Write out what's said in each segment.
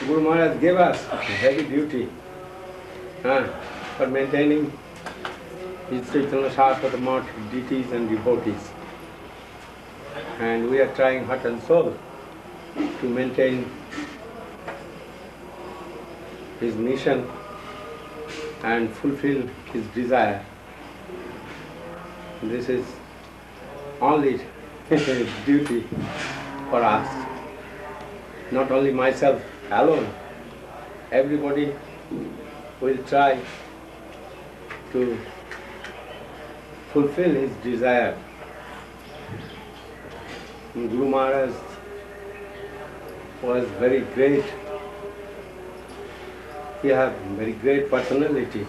Guru Maharaj gave us a heavy duty for maintaining his Chaitanya Saraswat Math deities and devotees. And we are trying heart and soul to maintain his mission and fulfill his desire. This is only duty for us. Not only myself alone, everybody will try to fulfill his desire. Guru Maharaj was very great. He had very great personality,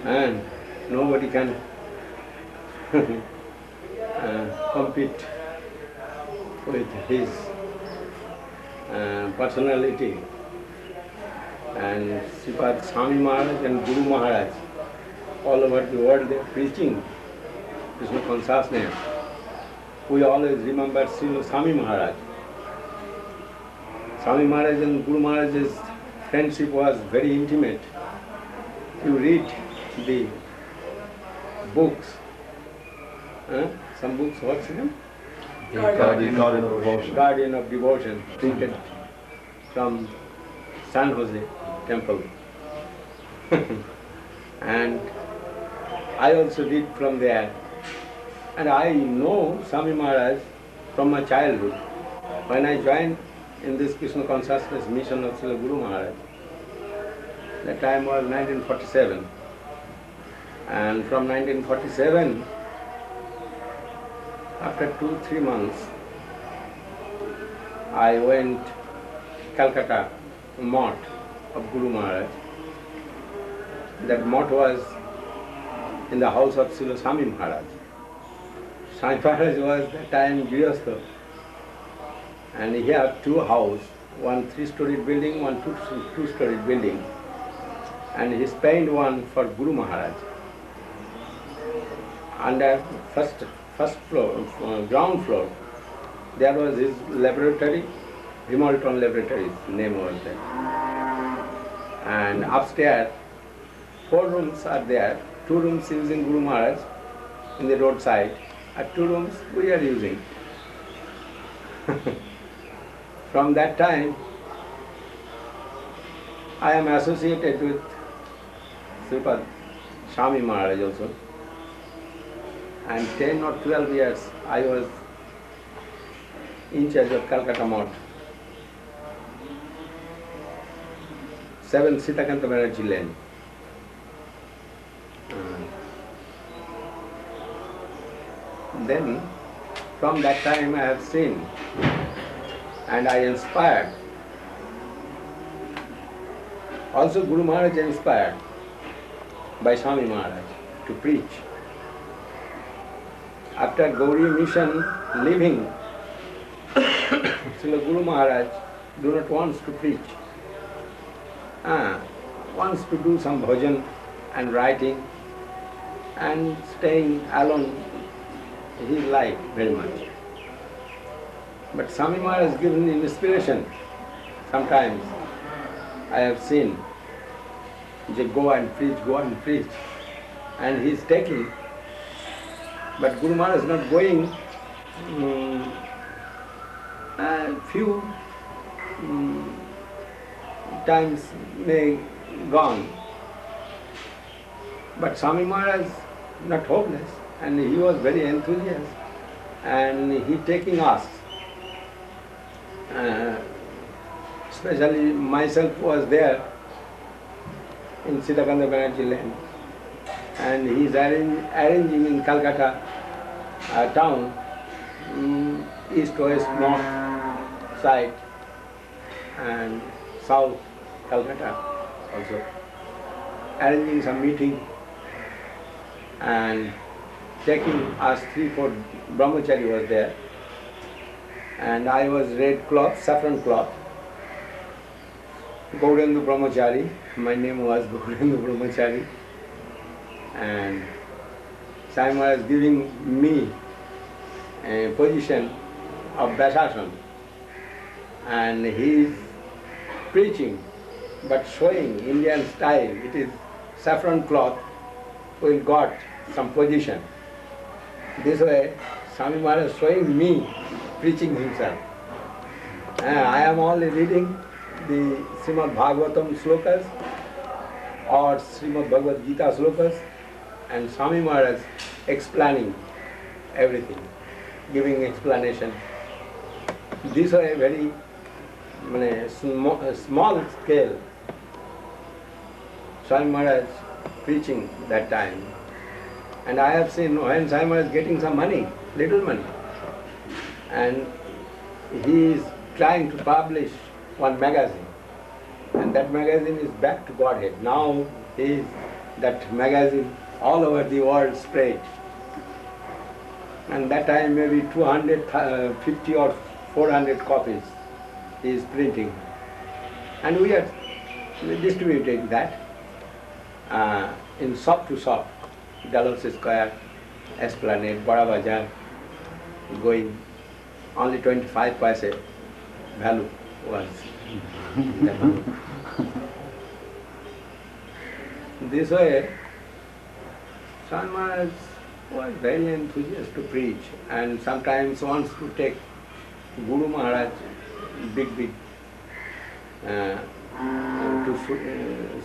and nobody can compete with his personality. And Srila Swami Maharaj and Guru Maharaj, all over the world, they are preaching Krishna consciousness. We always remember Srila Swami Maharaj. Swami Maharaj and Guru Maharaj's friendship was very intimate. You read the books, some books, what's the name? Guardian of Devotion. Guardian of Devotion, printed from San Jose temple. And I also read from there. And I know Swami Maharaj from my childhood. When I joined in this Krishna consciousness mission of Srila Guru Maharaj, that time was 1947. And from 1947, after 2-3 months, I went Calcutta Mott of Guru Maharaj. That Mott was in the house of Srila Swami Maharaj. Swami Maharaj was that time Grihastha, and he had two houses, one 3-storied building, one 2-storied building, and he spent one for Guru Maharaj. Under first floor, ground floor, there was his laboratory, Himalayan Laboratories, name was there. And upstairs, 4 rooms are there, 2 rooms using Guru Maharaj in the roadside, and 2 rooms we are using. From that time, I am associated with Srila Swami Maharaj also. And 10 or 12 years I was in charge of Calcutta Mott. 7 Sitakanta Banerjee Lane. Then, from that time I have seen and I inspired. Also Guru Maharaj inspired by Swami Maharaj to preach. After Gauri mission leaving, Srila Guru Maharaj do not wants to preach. Wants to do some bhajan and writing and staying alone. He liked very much. But Swami Maharaj has given inspiration. Sometimes I have seen, just go and preach. And he is taking. But Guru Maharaj is not going. Few times may gone. But Swami Maharaj not hopeless, and he was very enthusiastic, and he taking us. Especially myself was there in Sitakanda Banerjee Lane, and he is arranging in Calcutta town, east, west, north side, and south Calcutta also, arranging some meeting and taking us 3-4 brahmachari was there, and I was red cloth, saffron cloth, Govinda brahmachari, my name was Govinda brahmachari, and Swami Maharaj was giving me a position of Dasasana, and he is preaching, but showing Indian style. It is saffron cloth, we got some position. This way, Swami Maharaj is showing me preaching himself. I am only reading the Srimad Bhagavatam slokas or Srimad Bhagavad Gita slokas, and Swami Maharaj explaining everything, giving explanation. This way, very small scale, Swami Maharaj preaching that time. And I have seen when Swami Maharaj is getting some money, little money, and he is trying to publish one magazine, and that magazine is back to Godhead. Now that magazine all over the world spread, and that time maybe 250 or 400 copies he is printing, and we are distributing that in shop to shop, Dalhousie Square, Esplanade, Bada Bazaar, going only 25 paise value was. This way, Swami Maharaj was very enthusiastic to preach, and sometimes wants to take Guru Maharaj, big, to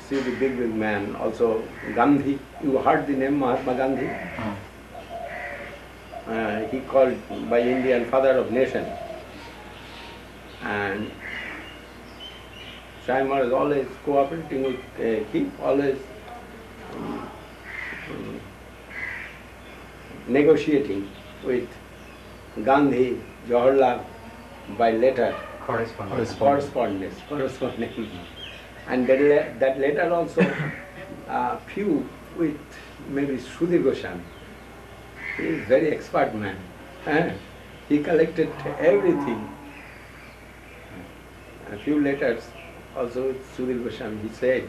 see the big man. Also Gandhi, you heard the name Mahatma Gandhi? He called by Indian father of nation. And Swami Maharaj always cooperating with him, always negotiating with Gandhi, Jawaharlal by letter. Correspondence. And that letter also few with maybe Sudhir Goswami. He is very expert man. He collected everything. A few letters also with Sudhir Goswami, he said,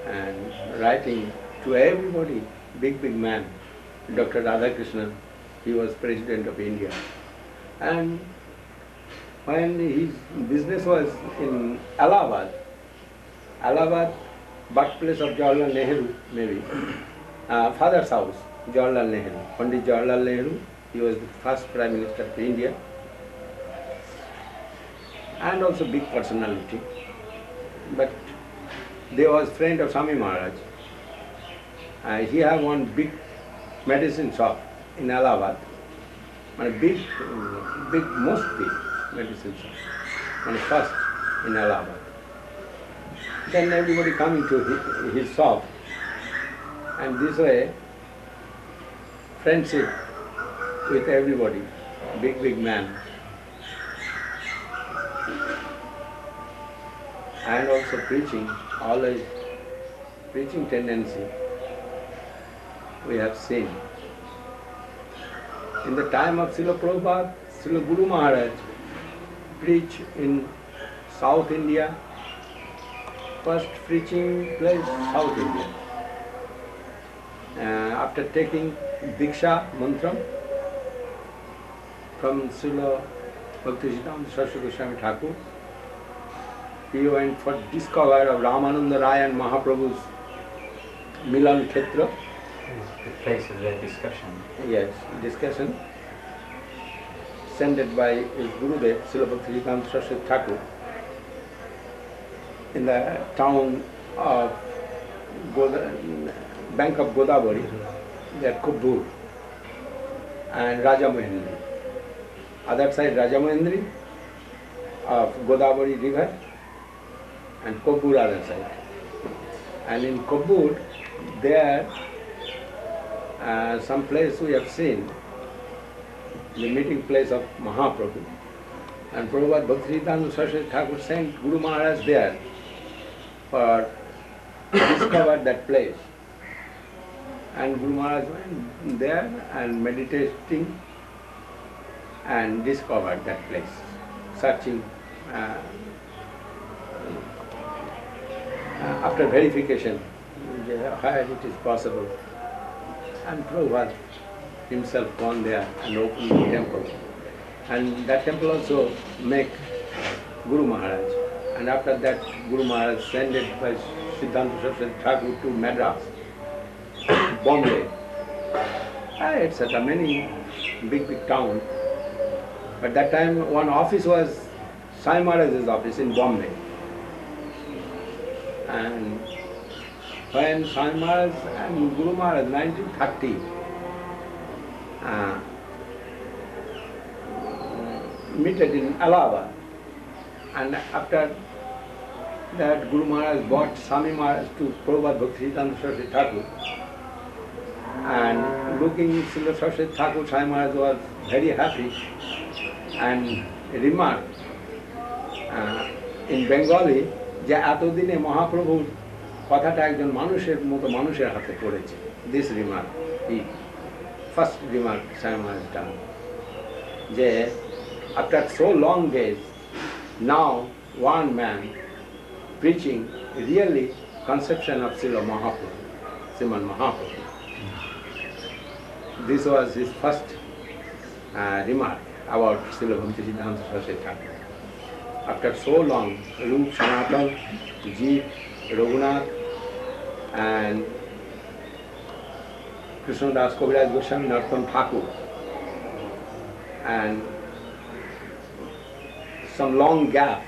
and writing to everybody, big man, Dr. Radhakrishnan, he was President of India. And when his business was in Allahabad, birthplace of Jawaharlal Nehru, maybe, father's house, Jawaharlal Nehru, Pandit Jawaharlal Nehru, he was the first Prime Minister of India, and also big personality. But they was friend of Swami Maharaj. He have one big medicine shop in Allahabad, most big medicine shop, first in Allahabad. Then everybody coming to his shop, and this way friendship with everybody, big man. And also preaching, always preaching tendency we have seen. In the time of Srila Prabhupada, Srila Guru Maharaj preached in South India, first preaching place South India. After taking Diksha Mantram from Srila Bhakti Saraswat Goswami Thakur, he went for discovery of Ramananda Rai and Mahaprabhu's Milan Khetra. The place of their discussion. Yes, discussion. Sent by his Gurudev, Srila Bhakti Saraswat Thakur, in the town of bank of Godavari, there Kobbur and Rajamohendri. Other side Rajamohendri of Godavari river, and Kobbur other side. And in Kobbur, there some place we have seen, the meeting place of Mahaprabhu. And Prabhupada Bhakti Saraswat Thakur sent Guru Maharaj there for discover that place. And Guru Maharaj went there and meditating and discovered that place, searching. After verification, where it is possible. And Prabhupada himself gone there and opened the temple. And that temple also make Guru Maharaj. And after that, Guru Maharaj sent it by Siddhanta Saraswati Thakur to Madras, Bombay. Etc. Many big town. But that time one office was Sai Maharaj's office in Bombay. And when Sai Maharaj and Guru Maharaj 1930 met in Allahabad, and after that Guru Maharaj brought Swami Maharaj to Prabhupada Bhakti Saraswati Thakur, and looking Srila Saraswati Thakur, Sai Maharaj was very happy and remarked in Bengali যে এতদিনে মহাপ্রভুর কথাটা একজন মানুষের মতো মানুষের হাতে পড়েছে. This remark, he first remark Sai Maharaj done, যে after so long days, now one man preaching really conception of Srila Mahaprabhu, Sriman Mahaprabhu. This was his first remark about Srila Bhakti Siddhanta Saraswati Thakur. After so long, Rup, Sanatan, Jeet, Raghunath, and Krishnadas Kaviraj Goswami, Narottam Thakur, and some long gap.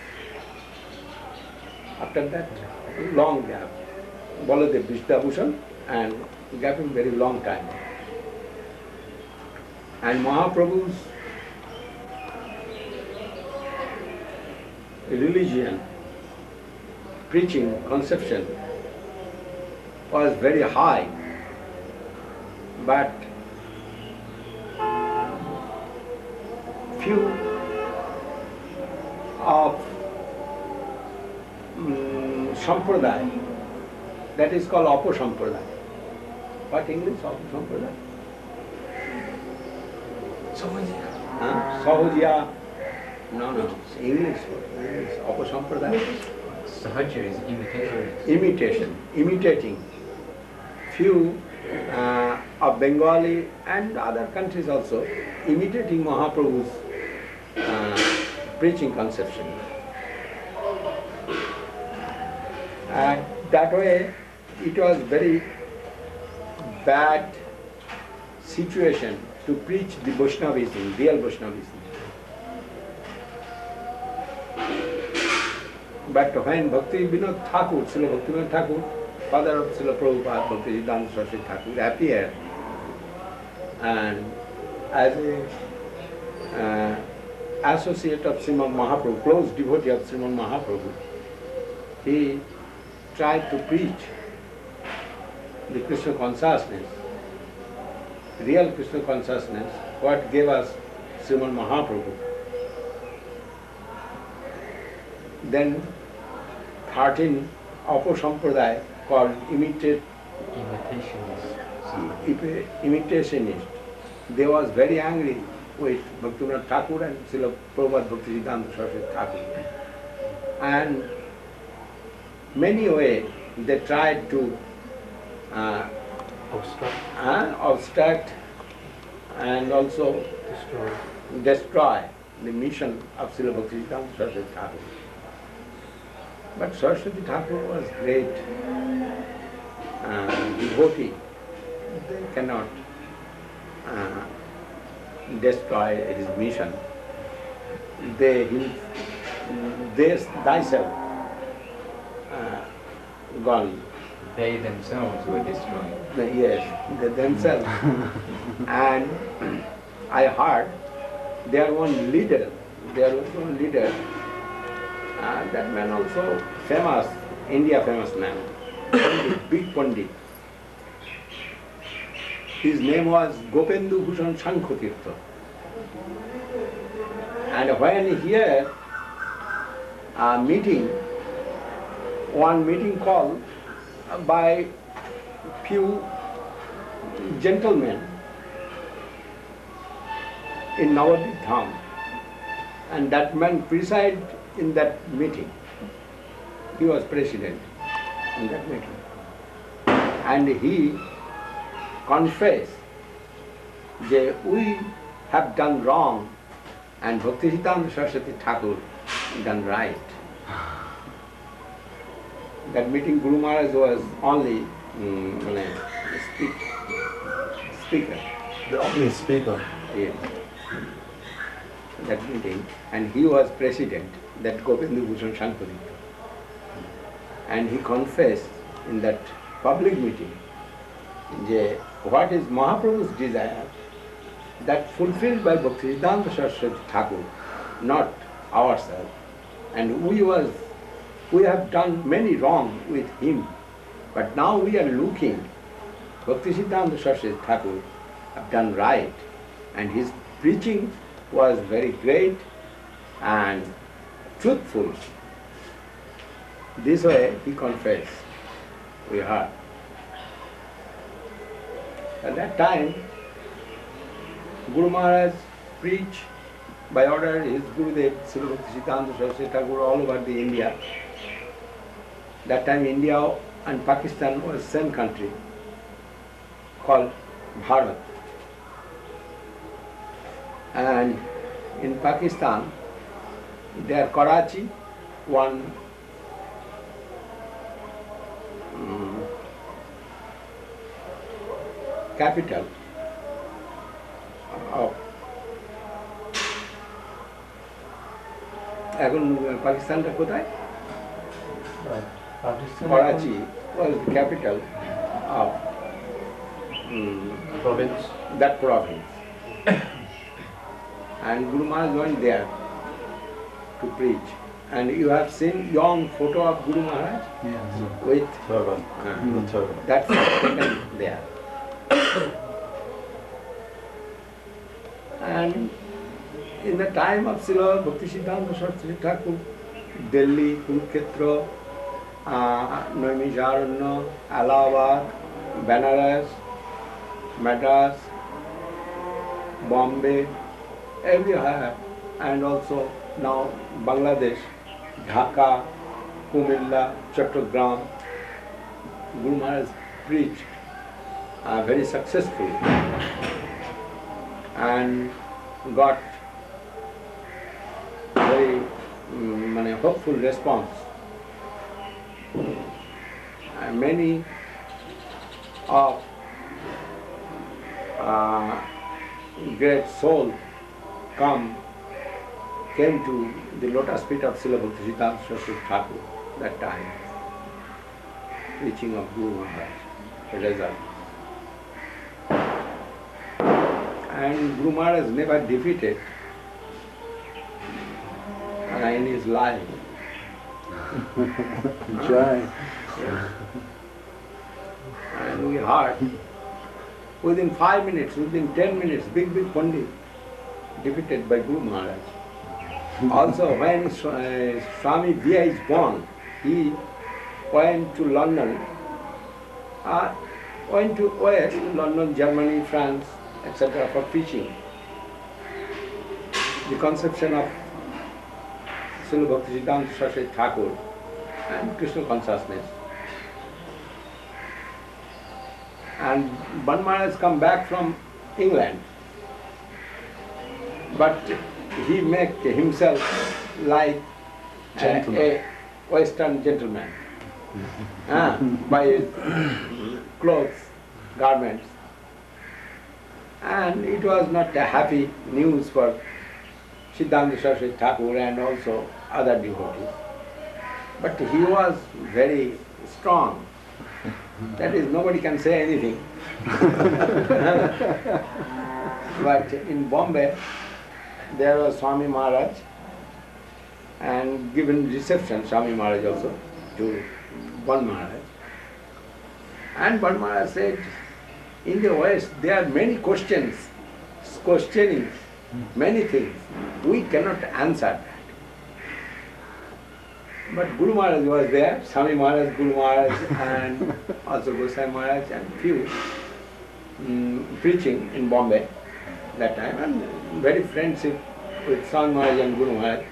After that, long gap, Baladev Vishnabhushan, and gap in very long time. And Mahaprabhu's religion, preaching, conception was very high, but few of sampradaya, that is called Apo-sampradaya. What English Apo-sampradaya? Sahojiya. No, English Apo-sampradaya. Sahaja is imitation. Imitating. Few of Bengali and other countries also imitating Mahaprabhu's preaching conception. And that way it was very bad situation to preach the Vaishnavism, real Vaishnavism. But when Bhakti Vinod Thakur, Srila Bhakti Vinod Thakur, father of Srila Prabhupada, Bhakti Siddhanta Saraswati Thakur, appeared, and as a associate of Sriman Mahaprabhu, close devotee of Sriman Mahaprabhu, he tried to preach the Krishna consciousness, real Krishna consciousness, what gave us Sriman Mahaprabhu. Then 13 Apo-sampradaya called imitationist. They was very angry with Bhaktivinoda Thakur and Srila Prabhupada Bhakti Siddhanta Saraswati Thakur. And many ways they tried to obstruct and also destroy the mission of Srila Bhakti Siddhanta Saraswati Thakur. But Saraswati Thakur was great devotee. They cannot destroy his mission. They thyself gone. They themselves were destroyed. Yes, they themselves. And I heard there was one leader. That man also famous, India famous man, big Pandit. His name was Gopendu Bhushan Shankhotirtha. And when here one meeting called by few gentlemen in Nabadwip Dham, and that man presided in that meeting. He was president in that meeting. And he confessed that we have done wrong and Bhakti Siddhanta Saraswati Thakur done right. That meeting, Guru Maharaj was only speaker. The only speaker. Yes. That meeting, and he was president, that Govinda Bhushan Shankari. And he confessed in that public meeting, what is Mahaprabhu's desire, that fulfilled by Bhaktisiddhanta Saraswati Thakur, not ourselves. And we have done many wrong with him, but now we are looking, Bhaktisiddhanta Saraswati Thakur have done right, and his preaching was very great and truthful. This way he confessed, we heard. At that time, Guru Maharaj preached by order his Gurudev, Srila Bhaktisiddhanta Saraswati Thakur, all over the India. That time India and Pakistan was same country called Bharat. And in Pakistan, there Karachi, one capital of এখন পাকিস্তানটা কোথায়? Karachi was the capital of Province. that province. And Guru Maharaj went there to preach. And you have seen young photo of Guru Maharaj with Turban. The turban. that's taken there. And in the time of Srila Bhaktisiddhanta Saraswati Thakur, Delhi, Kurukshetra, Naimisharanya, Allahabad, Banaras, Madras, Bombay, everywhere, and also now Bangladesh, Dhaka, Kumilla, Chattogram, Guru Maharaj preached very successfully and got very hopeful response. And many of great souls came to the lotus feet of Srila Bhaktisiddhanta Saraswati Thakur that time, preaching of Guru Maharaj, the result. And Guru Maharaj never defeated in his life. Jai. And we heard, within 5 minutes, within 10 minutes, big Pandit defeated by Guru Maharaj. Also, when Swami Via is born, he went to London, went to West, London, Germany, France, etc. for preaching the conception of Srila Bhaktisiddhanta Saraswati Thakur and Krishna consciousness. And Ban Maharaj come back from England, but he make himself like a Western gentleman by his clothes, garments. And it was not a happy news for Siddhanta Saraswati Thakur and also other devotees. But he was very strong. That is, nobody can say anything. But in Bombay, there was Swami Maharaj, and given reception, Swami Maharaj also, to Ban Maharaj. And Ban Maharaj said, in the West, there are many questioning many things. We cannot answer that. But Guru Maharaj was there, Swami Maharaj, Guru Maharaj, and also Goswami Maharaj, and few preaching in Bombay that time, and very friendship with Swami Maharaj and Guru Maharaj.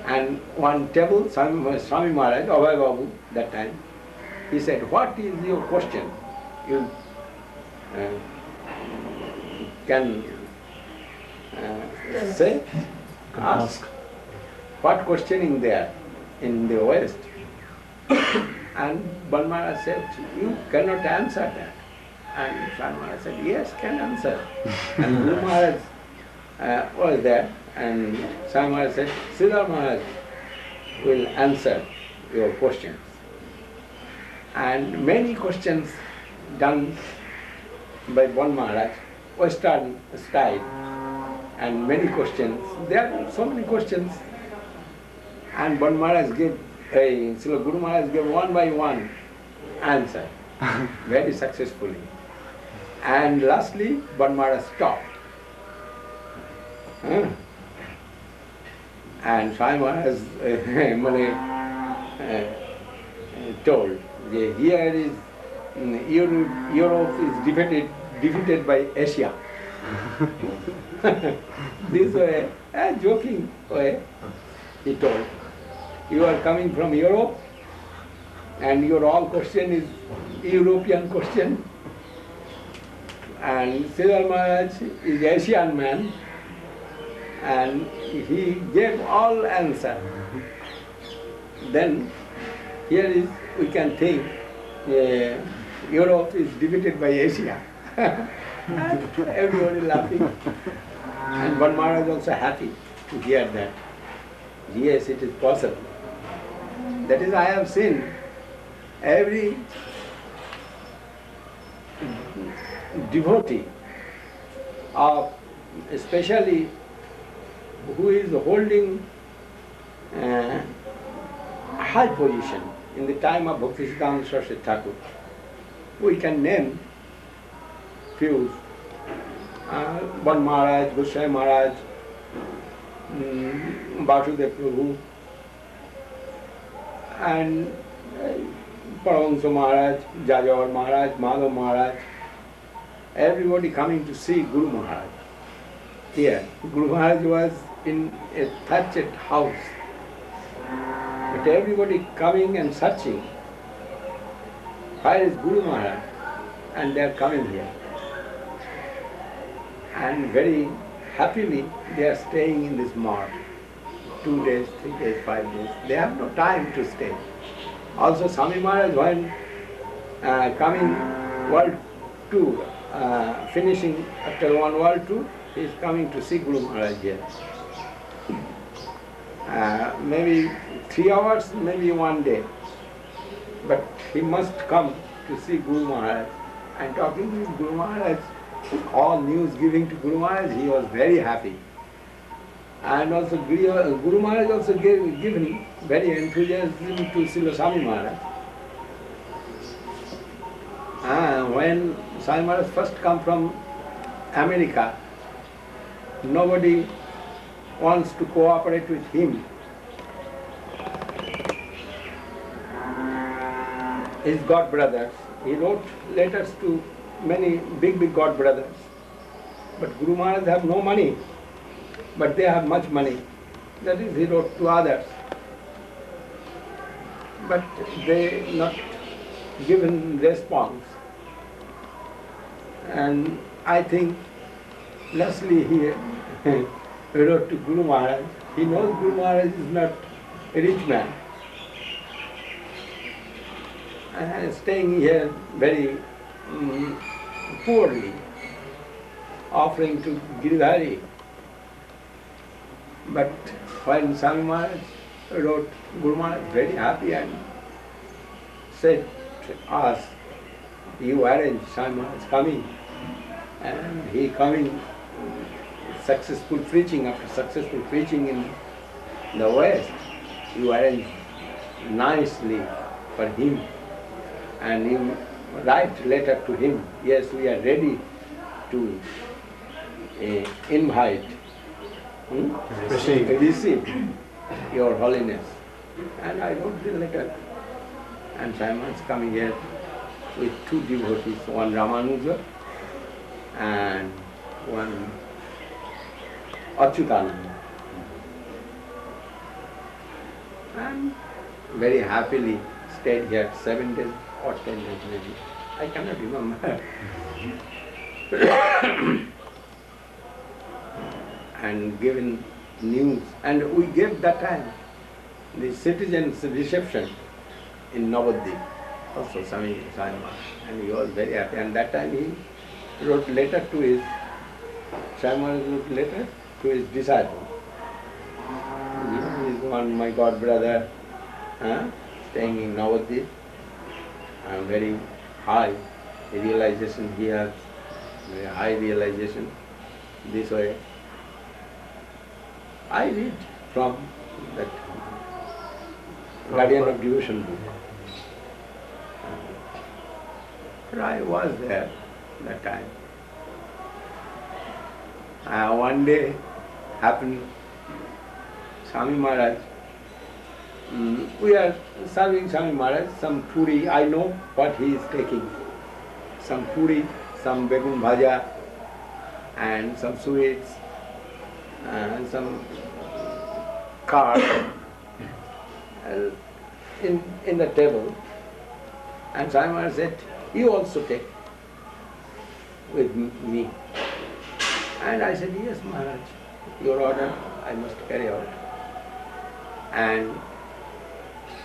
And one table, Swami Maharaj, Abhay Babu, that time, he said, what is your question? You can say, ask. what questioning there in the West? And Bal Maharaj said, you cannot answer that. And Swami Maharaj said, yes, can answer. And Guru Maharaj was there, and Swami Maharaj said, Srila Maharaj will answer your questions. And many questions done by Bal Maharaj, Western style, and many questions. There are so many questions. And Bal Maharaj gave, Srila Guru Maharaj gave one by one answer, very successfully. And lastly, Bal Maharaj stopped. And Swami Maharaj told, here is Europe is defeated by Asia. This way, joking way, he told, you are coming from Europe and your all question is European question, and Srila Maharaj is Asian man, and he gave all answer. Then here is, we can think, Europe is defeated by Asia. And everybody laughing. And Bal Maharaj also happy to hear that. Yes, it is possible. That is, I have seen every devotee of, especially who is holding high position in the time of Bhakti Siddhanta Saraswati Thakur. We can name few, Bal Maharaj, Goswami Maharaj, Vasudev Prabhu, and Paramahansa Maharaj, Jajawar Maharaj, Madhav Maharaj, everybody coming to see Guru Maharaj. Here, Guru Maharaj was in a thatched house, but everybody coming and searching, where is Guru Maharaj? And they are coming here. And very happily they are staying in this mart. 2 days, 3 days, 5 days. They have no time to stay. Also Swami Maharaj, when coming world tour, finishing after one world tour, he is coming to see Guru Maharaj here. Maybe 3 hours, maybe 1 day. But he must come to see Guru Maharaj. And talking with Guru Maharaj, all news giving to Guru Maharaj, he was very happy. And also Guru Maharaj also given very enthusiasm to Srila Swami Maharaj. When Swami Maharaj first come from America, nobody wants to cooperate with him. His god brothers, he wrote letters to many big god brothers. But Guru Maharaj have no money, but they have much money. That is, he wrote to others. But they not given response. And I think lastly he wrote to Guru Maharaj. He knows Guru Maharaj is not a rich man. And staying here very poorly, offering to Giridhari. But when Swami Maharaj wrote, Guru Maharaj very happy and said to us, you arrange Swami Maharaj coming. And he coming, successful preaching, after successful preaching in the West, you arrange nicely for him. And you write letter to him, yes, we are ready to invite, receive your holiness. And I wrote the letter. And Simon is coming here with 2 devotees, one Ramanuja and one Achyutananda. And very happily stayed here 7 days or 10 days maybe. I cannot remember. And given news, and we gave that time the citizens' reception in Nabadwip, also Swami Maharaj, and he was very happy. And that time he wrote letter to his, Swami Maharaj wrote letter to his disciple. He is one, my god brother, staying in Nabadwip, very high realization he has, very high realization this way. I read from that Guardian of Devotion book. But I was there that time. One day happened, Swami Maharaj, we are serving Swami Maharaj some puri, I know what he is taking. Some puri, some begun bhaja, and some sweets, and some card in the table. And Swami Maharaj said, you also take with me. And I said, yes Maharaj, your order I must carry out. And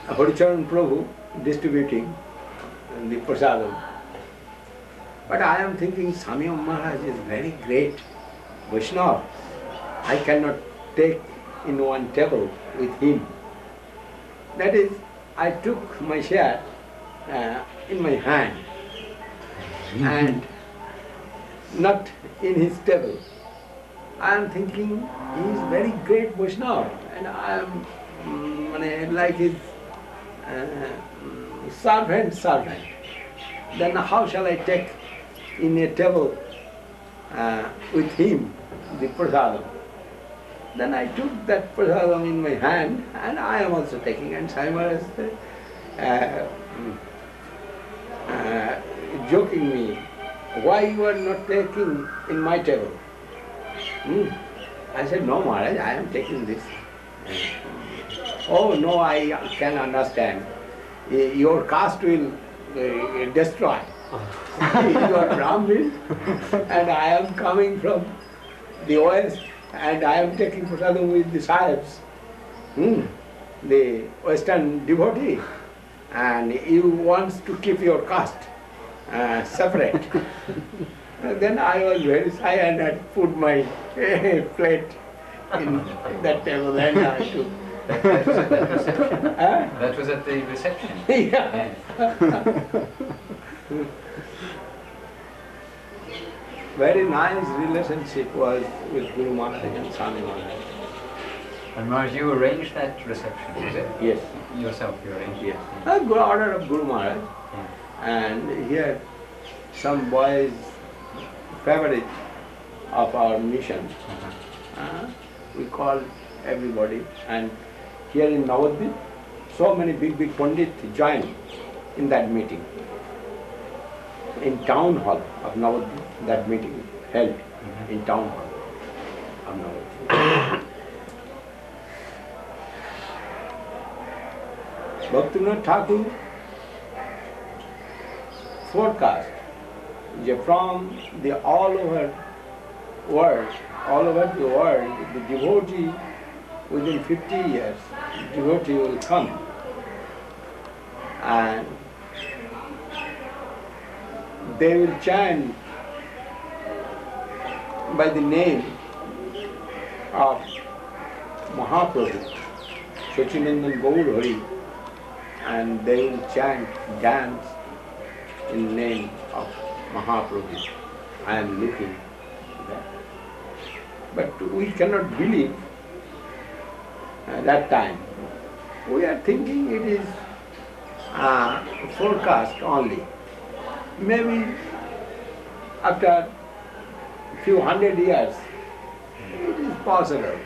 Haricharan Prabhu distributing the prasadam. But I am thinking Swami Maharaj is very great Vaishnava. I cannot take in one table with him. That is, I took my share in my hand and not in his table. I am thinking he is very great Vaishnava and I am like his servant. Then how shall I take in a table with him the prasadam? Then I took that prasadam in my hand and I am also taking. And Swami Maharaj joking me, why you are not taking in my table? I said, no Maharaj, I am taking this. Oh no, I can understand. Your caste will destroy. You are Brahmin and I am coming from the West and I am taking prasadam with the Sahibs, the Western devotee, and you want to keep your caste separate. Then I was very shy and I put my plate in that table and I took. That was at the reception. That was at the reception. Yeah. Very nice relationship was with Guru Maharaj and Swami Maharaj. And Maharaj, you arranged that reception, was it? Yes. Yourself, you arranged it? Yes. Good order of Guru Maharaj. Yeah. And here some boys, favorite of our mission. We called everybody, and here in Nabadwip, so many big pandits joined in that meeting. In town hall of Nabadwip, that meeting held in town hall of Nabadwip. Bhaktivinoda Thakur forecast from the all over the world, the devotee within 50 years, devotee will come and they will chant by the name of Mahaprabhu, Sachinandan Gaur Hari, and they will chant, dance in the name of Mahaprabhu. I am looking there. But we cannot believe that time. We are thinking it is forecast only. Maybe after a few hundred years, it is possible.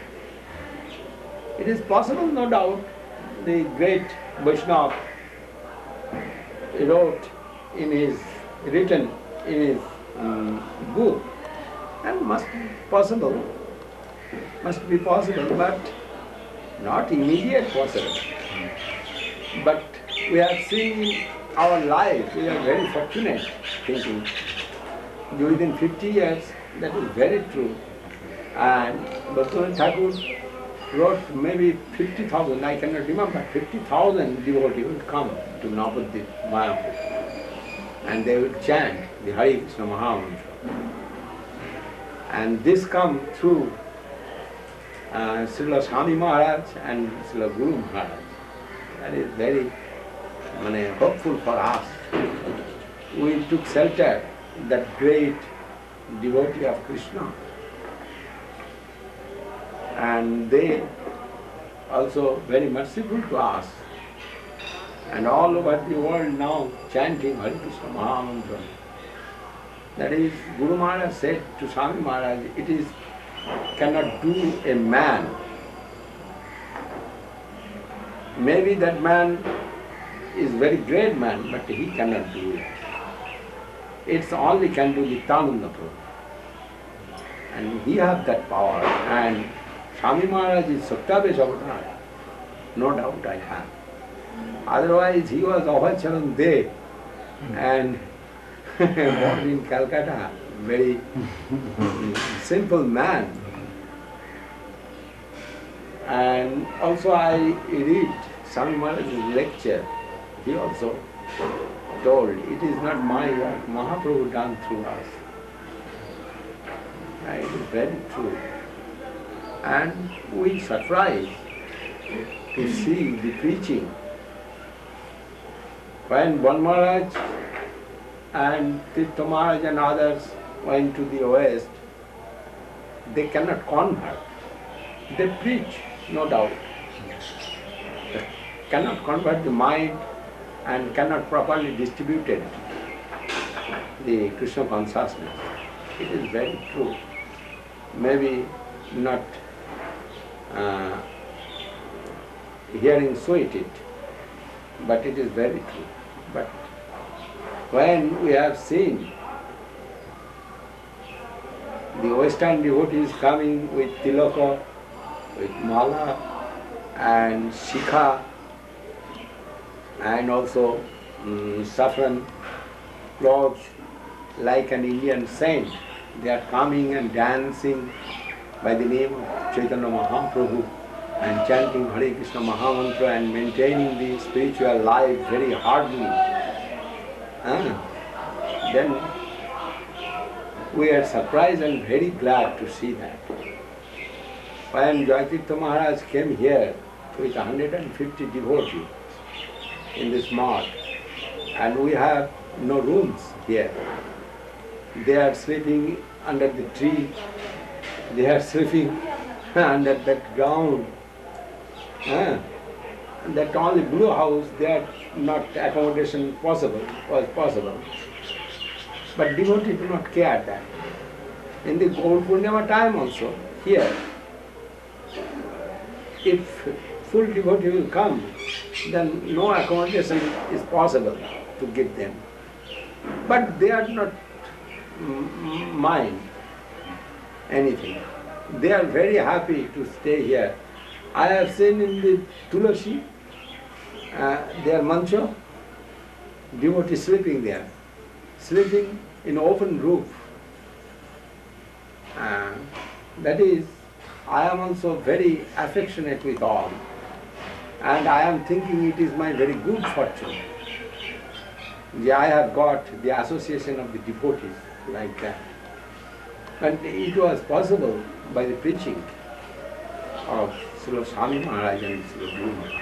It is possible, no doubt. The great Vaishnava wrote written in his book, and must be possible, but not immediate possible. But we are seeing in our life, we are very fortunate thinking within 50 years, that is very true. And Bhaktivinoda Thakur wrote maybe 50,000, I cannot remember, 50,000 devotees would come to Nabadwip, Mayapur, and they would chant the Hare Krishna Mahamantra. And this come through Srila Swami Maharaj and Srila Guru Maharaj. That is very hopeful for us. We took shelter, that great devotee of Krishna. And they also very merciful to us. And all over the world now chanting Hare Krishna Mahamantra. That is, Guru Maharaj said to Swami Maharaj, it is cannot do a man. Maybe that man is very great man, but he cannot do it. It's only can do Nityananda Prabhu. And he has that power. And Swami Maharaj is Satyavesh Avatar. No doubt I have. Otherwise he was Abhacharan Dev and born in Calcutta, very simple man. And also I read Swami Maharaj's lecture. He also told, it is not my work, Mahaprabhu done through us. And it is very true. And we surprised to see the preaching. When Bon Maharaj and Tirtha Maharaj and others went to the West, they cannot convert. They preach, no doubt. They cannot convert the mind and cannot properly distribute it, the Krishna consciousness. It is very true. Maybe not hearing sweet it, but it is very true. But when we have seen the Western devotees coming with tilaka, with mala and shikha, and also saffron clothes like an Indian saint, they are coming and dancing by the name of Chaitanya Mahaprabhu and chanting Hare Krishna Mahamantra and maintaining the spiritual life very hardly. Then we are surprised and very glad to see that. When Jayatirtha Maharaj came here with 150 devotees in this mosque, and we have no rooms here. They are sleeping under the tree, they are sleeping under that ground. That only blue house, there not accommodation was possible. But devotees do not care that. In the Gaur Purnima time also, here, if full devotee will come, then no accommodation is possible to give them. But they are not mind anything. They are very happy to stay here. I have seen in the Tulasi, their mancha, devotees sleeping there, sleeping in open roof. That is, I am also very affectionate with all, and I am thinking it is my very good fortune. I have got the association of the devotees like that. And it was possible by the preaching of Srila Swami Maharaj and Srila Guru Maharaj.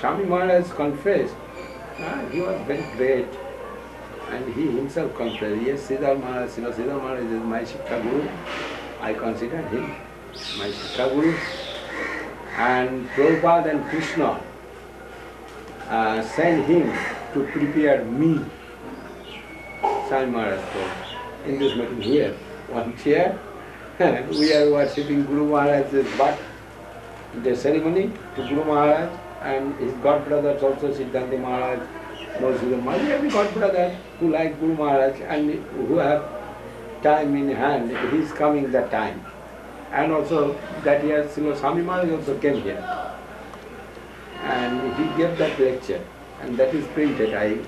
Swami Maharaj confessed, he was very great, and he himself confessed, yes, Srila Srila Maharaj is my Shiksha Guru. I consider him my Shiksha Guru. And Prabhupada and Krishna sent him to prepare me. Swami Maharaj told, in this meeting here, one chair, we are worshipping Guru Maharaj's butt, the ceremony to Guru Maharaj, and his godbrothers also, Siddhanta Maharaj, Narasimha Maharaj, every godbrother who like Guru Maharaj and who have time in hand, he is coming that time. And also that year Srila Swami Maharaj also came here. And he gave that lecture, and that is printed, I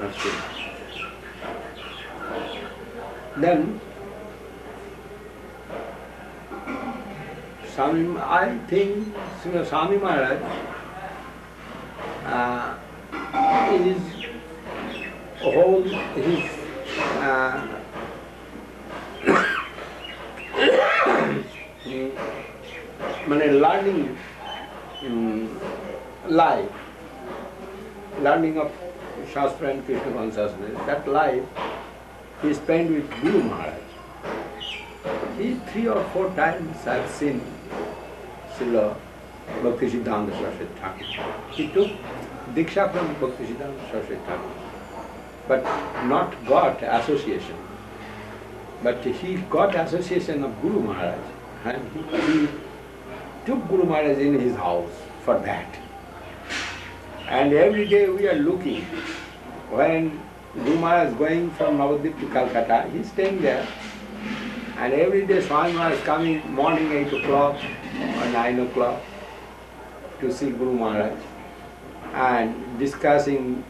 have seen. Then I think Srila Swami Maharaj is whole his learning life, learning of Shastra and Krishna consciousness, that life he spent with Guru Maharaj. He 3 or 4 times I have seen Srila Bhakti Siddhanta Saraswat Thakur. He took Diksha from Bhakti Siddhanta Saraswat Thakur, but not got association. But he got association of Guru Maharaj, and he took Guru Maharaj in his house for that. And every day we are looking, when Guru Maharaj is going from Nabadwip to Calcutta, he is staying there. And every day Swami Maharaj is coming morning 8 o'clock or 9 o'clock to see Guru Maharaj and discussing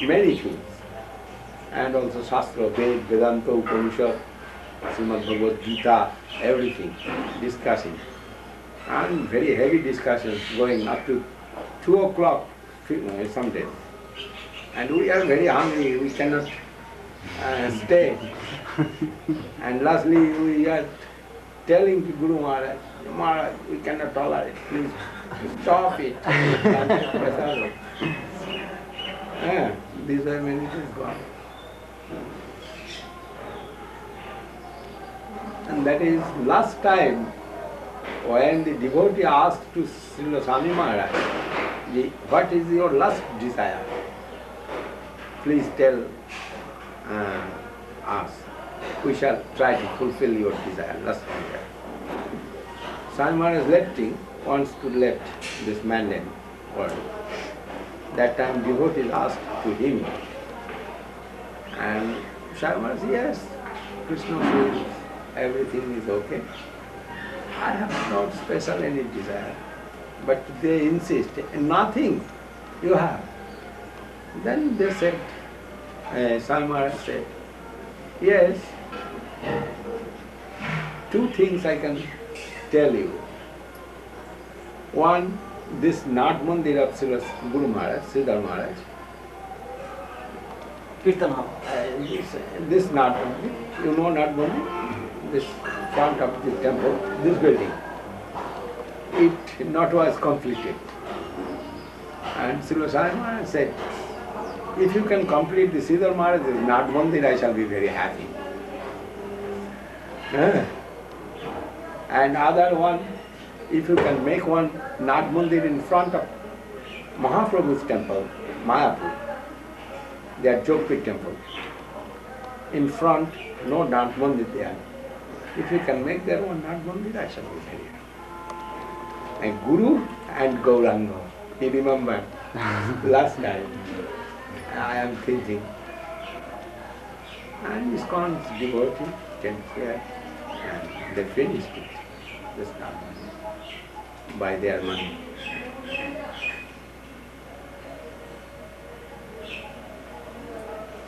many things. And also Shastra, Ved, Vedanta, Upanishad, Srimad Bhagavad Gita, everything, discussing. And very heavy discussions going up to 2 o'clock some days. And we are very hungry, we cannot stay. And lastly we are telling to Guru Maharaj, Maharaj, we cannot tolerate, please stop it. These are many things gone. And that is last time when the devotee asked to Srila Swami Maharaj, what is your last desire? Please tell us. We shall try to fulfill your desire, last desire. Swami Maharaj wants to left this mundane world. That time devotees asked to him. And Swami Maharaj said, yes, Krishna feels everything is okay. I have not special any desire. But they insist, nothing you have. Then they said, Swami Maharaj said, yes, 2 things I can tell you. One, this Nat Mandir of Srila Guru Maharaj, Sridhar Maharaj, this Nat Mandir, you know Nat Mandir? This front of the temple, this building, it not was completed. And Srila Swami Maharaj said, if you can complete the Sridhar Maharaj's Nat Mandir, I shall be very happy. And other one, if you can make one Nat Mandir in front of Mahaprabhu's temple, Mayapur, their Jogpit temple. In front, no Nat Mandir there. If you can make their one Nat Mandir, I shall be very happy. And Guru and Gauranga, he remembered last time. I am thinking. And ISKCON's devotee came here and they finished it, this Nat Mandir, by their money.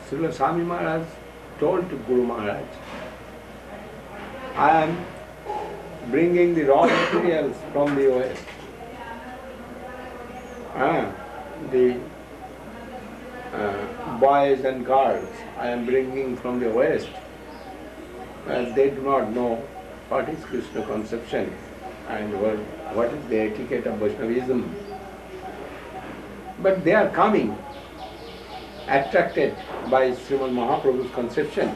Srila Swami Maharaj told to Guru Maharaj, I am bringing the raw materials from the West. The boys and girls I am bringing from the West. They do not know what is Krishna conception and what is the etiquette of Vaishnavism. But they are coming, attracted by Srimad Mahaprabhu's conception.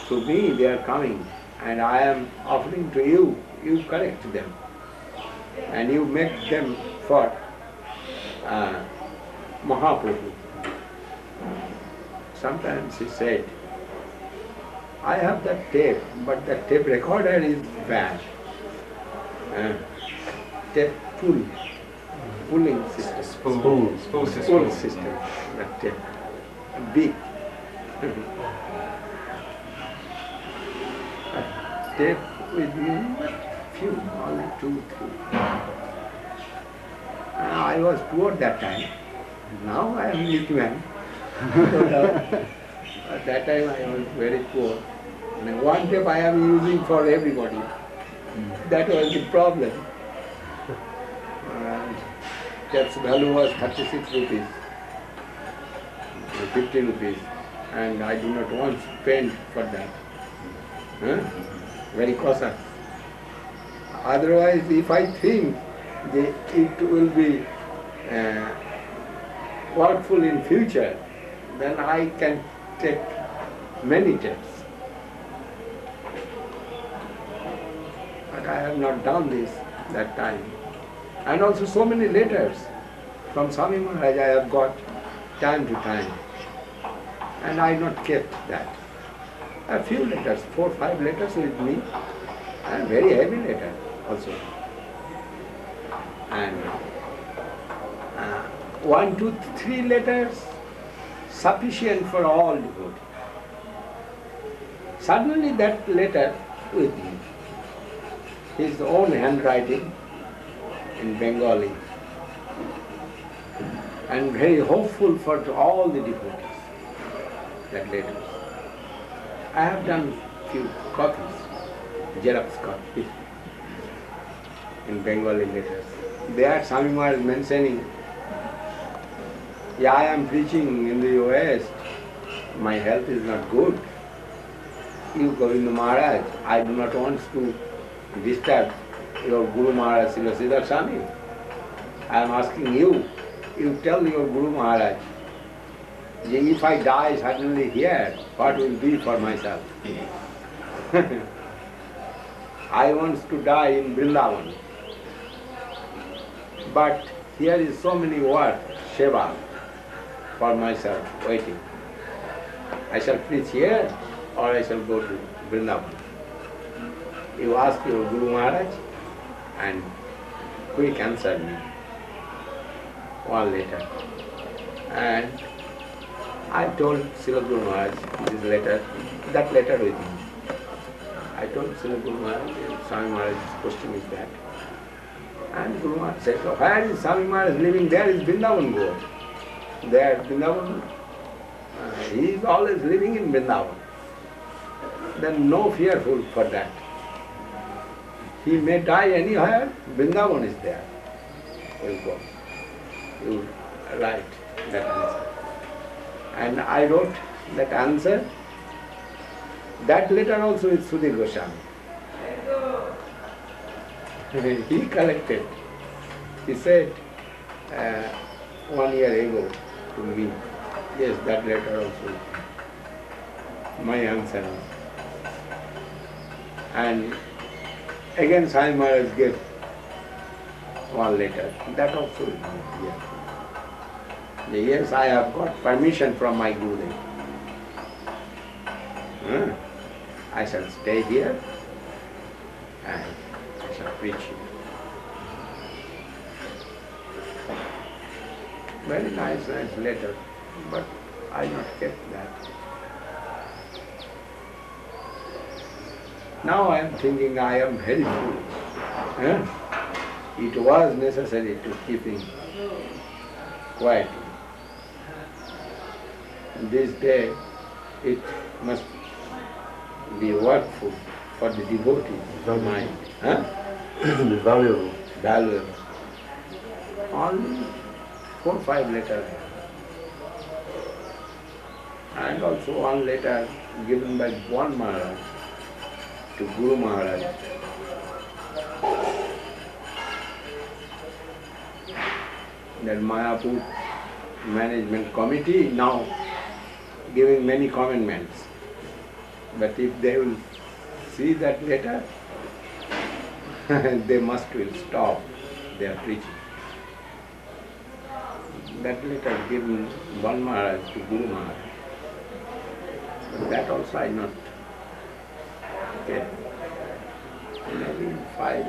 To me they are coming, and I am offering to you, you correct them. And you make them for Mahaprabhu. Sometimes he said, I have that tape, but the tape recorder is bad. Tape pulling system. Spool system. That tape. Big. Tape with me, few, only 2, 3. I was poor that time. Now I am rich man. At that time I was very poor. And one tape I am using for everybody. That was the problem. And that's value was 36 rupees, 50 rupees, and I do not want to spend for that. Very costly. Otherwise, if I think that it will be workful in future, then I can take many tapes. But I have not done this that time. And also so many letters from Swami Maharaj I have got time to time. And I not kept that. A few letters, 4 or 5 letters with me, and very heavy letter also. And 1, 2, 3 letters sufficient for all devotees. Suddenly that letter with me, his own handwriting in Bengali, and very hopeful for all the devotees, that letter. I have done few copies, Xerox copies, in Bengali letters. There Swami Maharaj is mentioning, I am preaching in the West, my health is not good. You, Govinda Maharaj, I do not want to disturb your Guru Maharaj, Srila Goswami. I am asking you, you tell your Guru Maharaj, if I die suddenly here, what will be for myself? I want to die in Vrindavan. But here is so many work, Seva, for myself, waiting. I shall preach here or I shall go to Vrindavan. You ask your Guru Maharaj and quick answer me. One letter. And I told Srila Guru Maharaj this letter, that letter with me. I told Srila Guru Maharaj, Swami Maharaj's question is that. And Guru Maharaj said, so where is Swami Maharaj living? There is Vrindavan Go. There, Vrindavan, he is always living in Vrindavan. Then no fearful for that. He may die anywhere, Vrindavan is there. You go. You write that answer. And I wrote that answer. That letter also is Sudhir Goswami. He collected. He said 1 year ago to me, yes, that letter also, my answer. And again Swami Maharaj gave one letter, that also is here. Yes, I have got permission from my Gurudev. I shall stay here and I shall preach here. Very nice letter, but I not kept that. Now I am thinking I am very foolish. It was necessary to keep him quiet. This day it must be workful for the devotees mind. Valuable. Valuable. Only 4 or 5 letters. And also one letter given by one Maharaj to Guru Maharaj. That Mayapur management committee now giving many commandments. But if they will see that letter, they must will stop their preaching. That letter given one Maharaj to Guru Maharaj. But that also I not get. Maybe 5.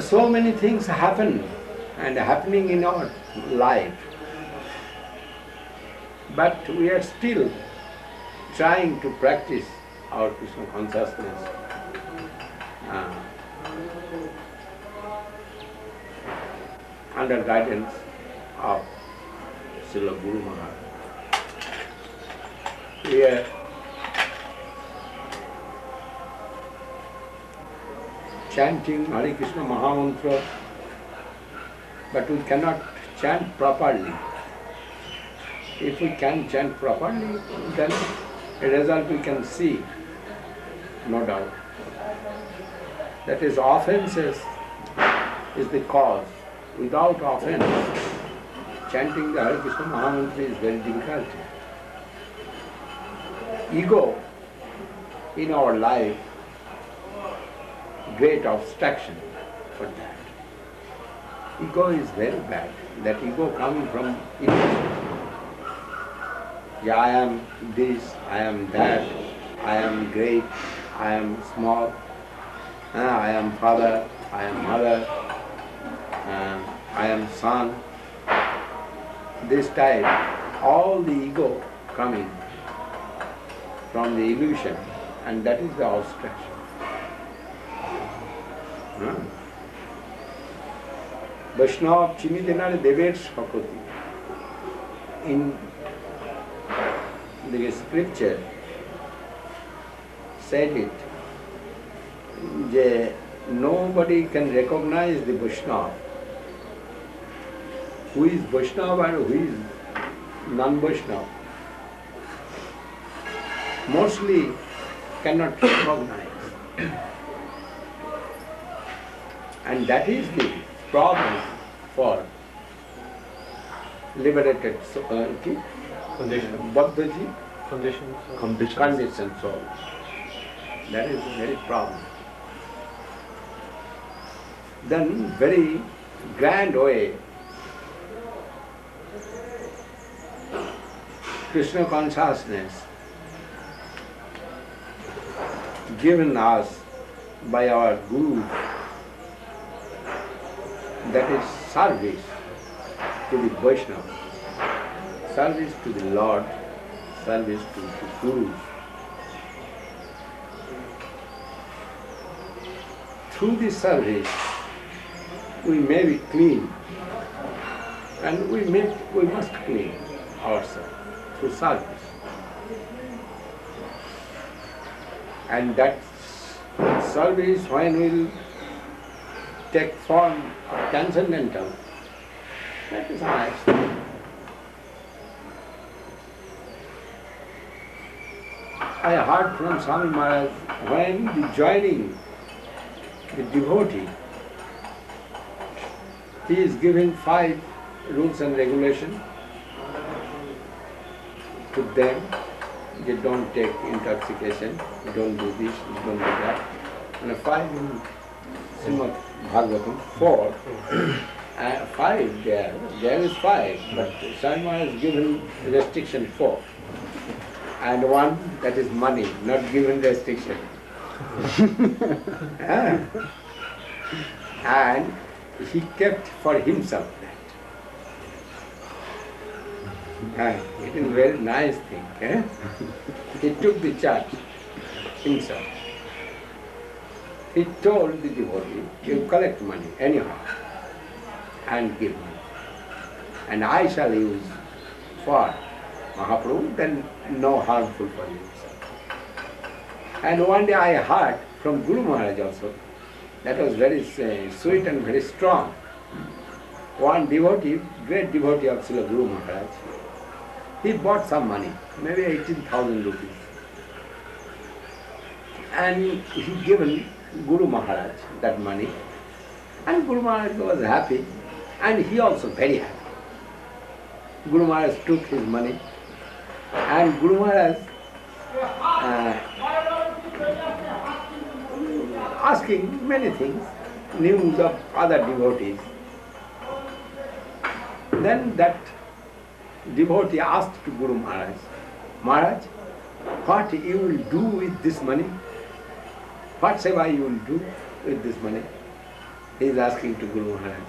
So many things happen and happening in our life. But we are still trying to practice our Krishna consciousness. Under guidance of Srila Guru Maharaj. We are chanting Hare Krishna Mahamantra, but we cannot chant properly. If we can chant properly, then a result we can see, no doubt. That is, offenses is the cause. Without offense, chanting the Hare Krishna Mahamantra is very difficult. Ego in our life, great obstruction for that. Ego is very bad. That ego coming from illusion. Yeah, I am this, I am that, I am great, I am small, I am father, I am mother, I am son. This type, all the ego coming from the illusion, and that is the obstruction. Vaishnava Chimitinare Dever Shakoti. In the scripture said it, that nobody can recognize the Vaishnava. Who is Vaishnava and who is non-Vaishnava? Mostly cannot recognize. And that is the problem for liberated Bhaktaji, conditioned soul. That is the very problem. Then very grand way, Krishna consciousness given us by our Guru, that is service to the Vaishnava, service to the Lord, service to the Guru. Through this service, we may be clean, and we must clean ourselves through service. And that service, when will take form of transcendental, that is nice. I heard from Swami Maharaj, when the joining the devotee, he is given 5 rules and regulations to them. They don't take intoxication, don't do this, don't do that. And 5 in Srimad Bhagavatam, 4. 5 there is 5, but Swami Maharaj is given restriction 4. And 1, that is money, not given restriction. And he kept for himself that. It is a very nice thing. He took the charge himself. He told the devotee, you collect money anyhow and give me. And I shall use for Mahaprabhu, then no harmful for you. And one day I heard from Guru Maharaj also, that was very sweet and very strong. One devotee, great devotee of Srila Guru Maharaj, he bought some money, maybe 18,000 rupees. And he given Guru Maharaj that money. And Guru Maharaj was happy, and he also very happy. Guru Maharaj took his money, and Guru Maharaj asking many things, news of other devotees. Then that devotee asked to Guru Maharaj, Maharaj, what you will do with this money? What seva you will do with this money? He is asking to Guru Maharaj.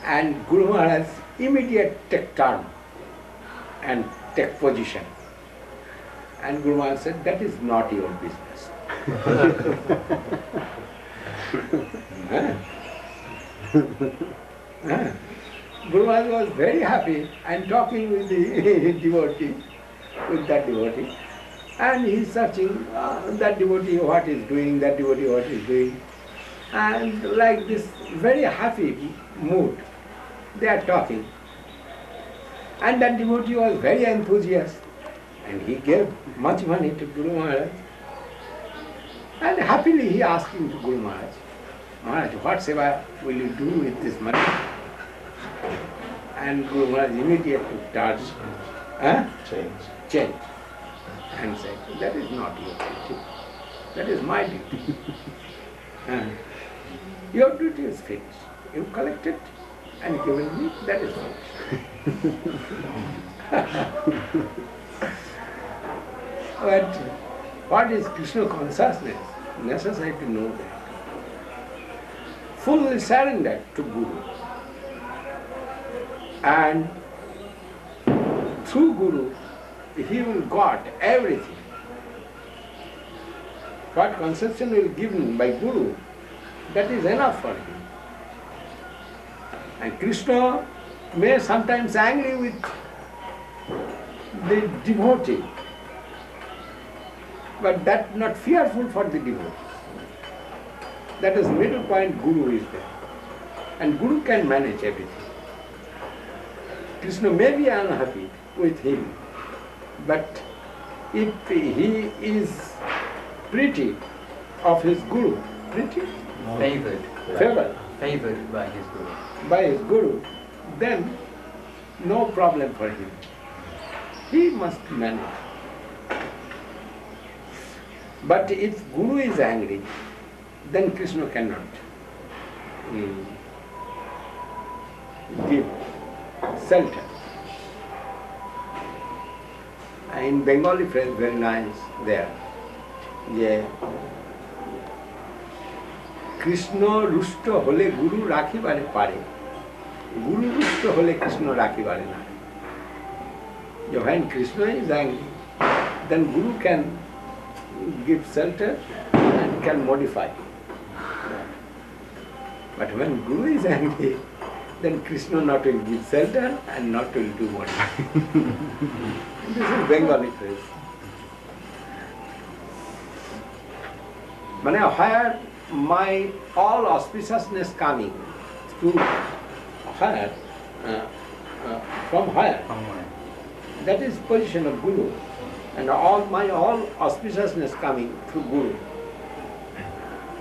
And Guru Maharaj immediately take turn and take position. And Guru Maharaj said, that is not your business. Guru Maharaj was very happy and talking with the devotee, with that devotee. And he is searching that devotee what is doing, that devotee what is doing. And like this very happy mood, they are talking. And that devotee was very enthusiastic. And he gave much money to Guru Maharaj. And happily he asked him to Guru Maharaj, Maharaj, what seva will you do with this money? And Guru Maharaj immediately touched, change. And said, that is not your duty. That is my duty. Your duty is finished. You collected and given me, that is finished. But what is Krishna consciousness? Necessary to know that. Fully surrendered to Guru. And through Guru, he will got everything. What conception will be given by Guru, that is enough for him. And Krishna may sometimes angry with the devotee, but that not fearful for the devotee. That is middle point, Guru is there. And Guru can manage everything. Krishna may be unhappy with him, but if he is pretty of his Guru, pretty? Favored by his Guru, then no problem for him. He must manage. But if Guru is angry, then Krishna cannot give shelter. In Bengali phrase, very nice there. Yeah. Krishna rushto hole Guru rakhibare pare. Guru rushto hole Krishna rakhibare na. When Krishna is angry, then Guru can give shelter and can modify. But when Guru is angry, then Krishna not will give shelter and not will do modify. This is Bengali phrase. Where my all auspiciousness coming through where? From where? That is position of Guru. And all auspiciousness coming through Guru.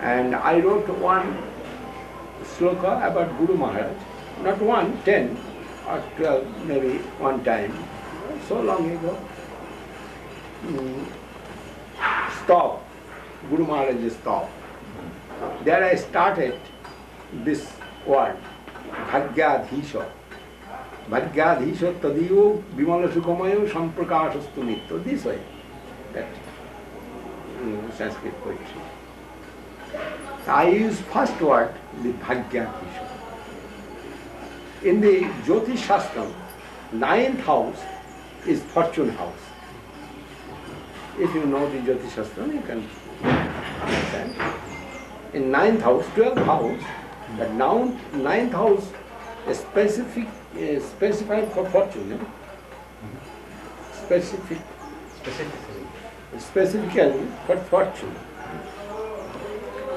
And I wrote one sloka about Guru Maharaj. Not 1, 10 or 12 maybe one time. So long ago. Stop. Guru Maharaj is stop. There I started this word, Bhagyadhisha. Bhagyadhisha tadiyo bimala sukhamayo samprakashastu nitya. This way, that Sanskrit poetry. I use first word, the Bhagyadhisha. In the Jyotish Shastra, 9th house is fortune house. If you know the Jyotish Shastra, you can understand. In 9th house, 12th house, but now 9th house is specified for fortune. Specifically for fortune.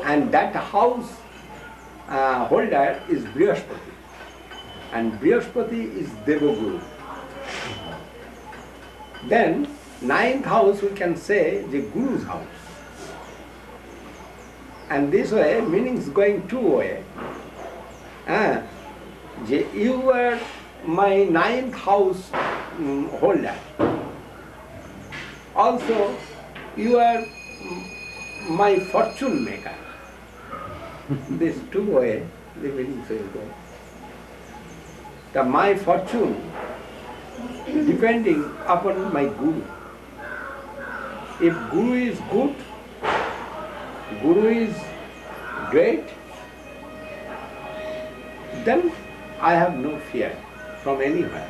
And that house holder is Brihaspati. And Brihaspati is Devaguru. Then 9th house we can say the Guru's house. And this way, meanings going two way. You were my 9th house holder. Also, you are my fortune maker. This two way, the meanings will go. My fortune depending upon my Guru. If Guru is good, Guru is great, then I have no fear from anywhere.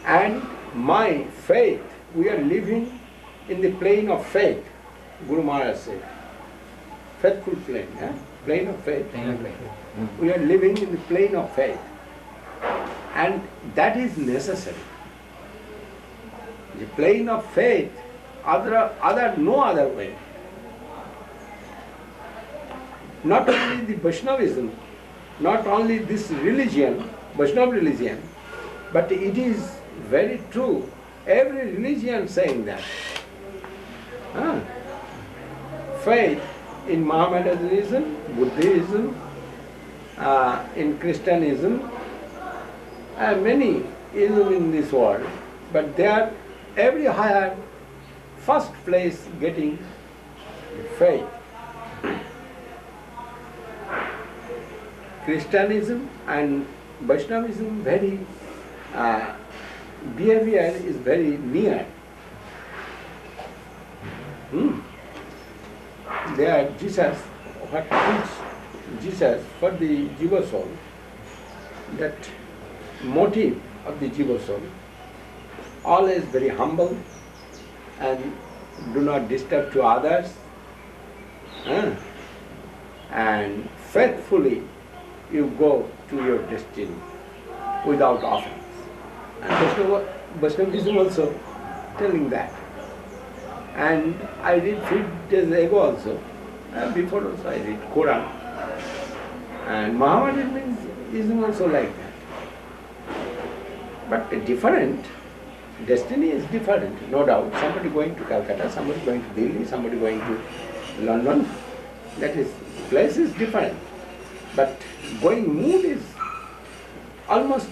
And my faith, we are living in the plane of faith, Guru Maharaj said. Faithful plane, plane of faith. We are living in the plane of faith. And that is necessary. The plane of faith, no other way. Not only the Vaishnavism, not only this religion, Vaishnava religion, but it is very true. Every religion saying that. Faith in Mohammedanism, Buddhism, in Christianism, many ism in this world, but they are every higher first place getting faith. Christianism and Vaishnavism very behavior is very near. They are Jesus, what preach Jesus for the Jiva soul, that motive of the Jiva soul, always very humble and do not disturb to others, and faithfully you go to your destiny without offense. And Vaishnavism also telling that. And I read 3 days ago also, before also I read Quran. And Mohammedanism also like that. But different, destiny is different, no doubt. Somebody going to Calcutta, somebody going to Delhi, somebody going to London. That is, place is different. But going mood is almost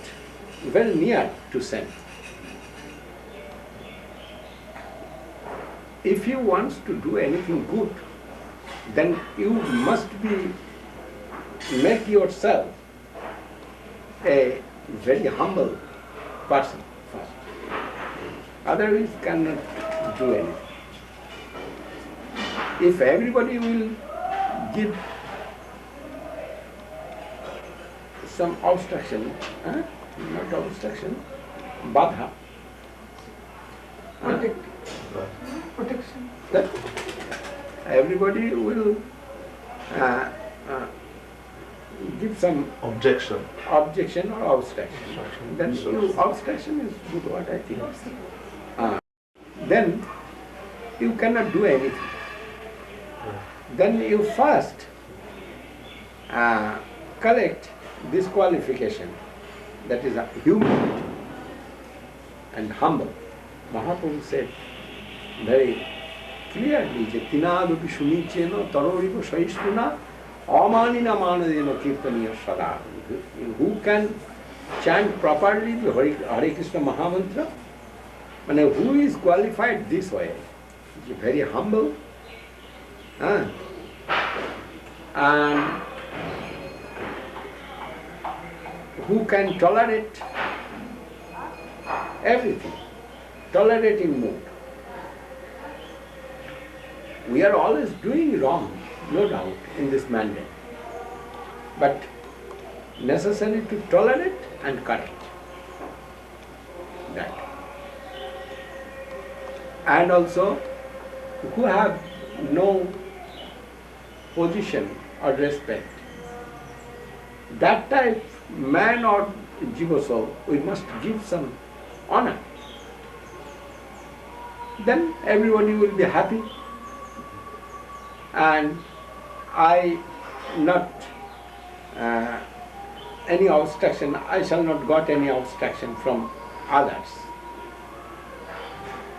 very near to same. If you want to do anything good, then you must make yourself a very humble person first. Otherwise cannot do anything. If everybody will give some obstruction, not obstruction, badha, protection. That everybody will give some objection or obstruction. Then obstruction is good, what I think. Then you cannot do anything. Then you first correct this qualification, that is humility and humble. Mahaprabhu said very clearly, Tinadupi Shunicheno Taroripo Shaishuna Amanina Manadino Kirtaniya Sada. Who can chant properly the Hare Krishna Mahamantra? And who is qualified this way? Very humble, and who can tolerate everything, tolerating mood. We are always doing wrong, no doubt, in this mandate, but necessary to tolerate and correct that. And also, who have no position or respect, that type man or jiva soul, we must give some honor. Then everybody will be happy, and I not any obstruction, I shall not got any obstruction from others.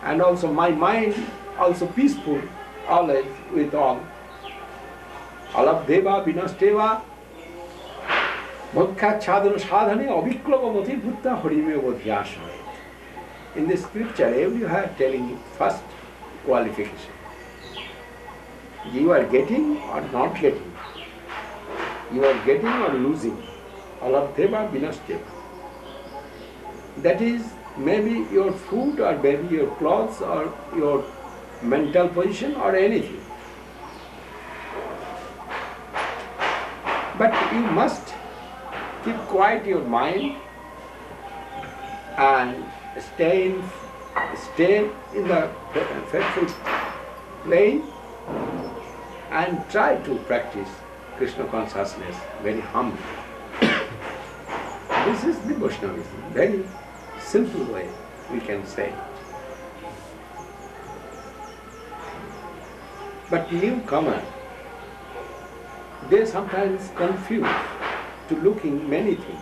And also my mind also peaceful, always with all. Alabdeva vinasteva bhakya chadana sadhane aviklabamati buddha harime bodhyasha. In the scripture, every have telling you first qualification. You are getting or not getting. You are getting or losing. Alabdeva vinasteva. That is maybe your food or maybe your clothes or your mental position or anything. But you must keep quiet your mind and stay in the faithful plane and try to practice Krishna consciousness very humbly. This is the Vaishnavism, very simple way we can say. But newcomer, they sometimes confuse to looking many things.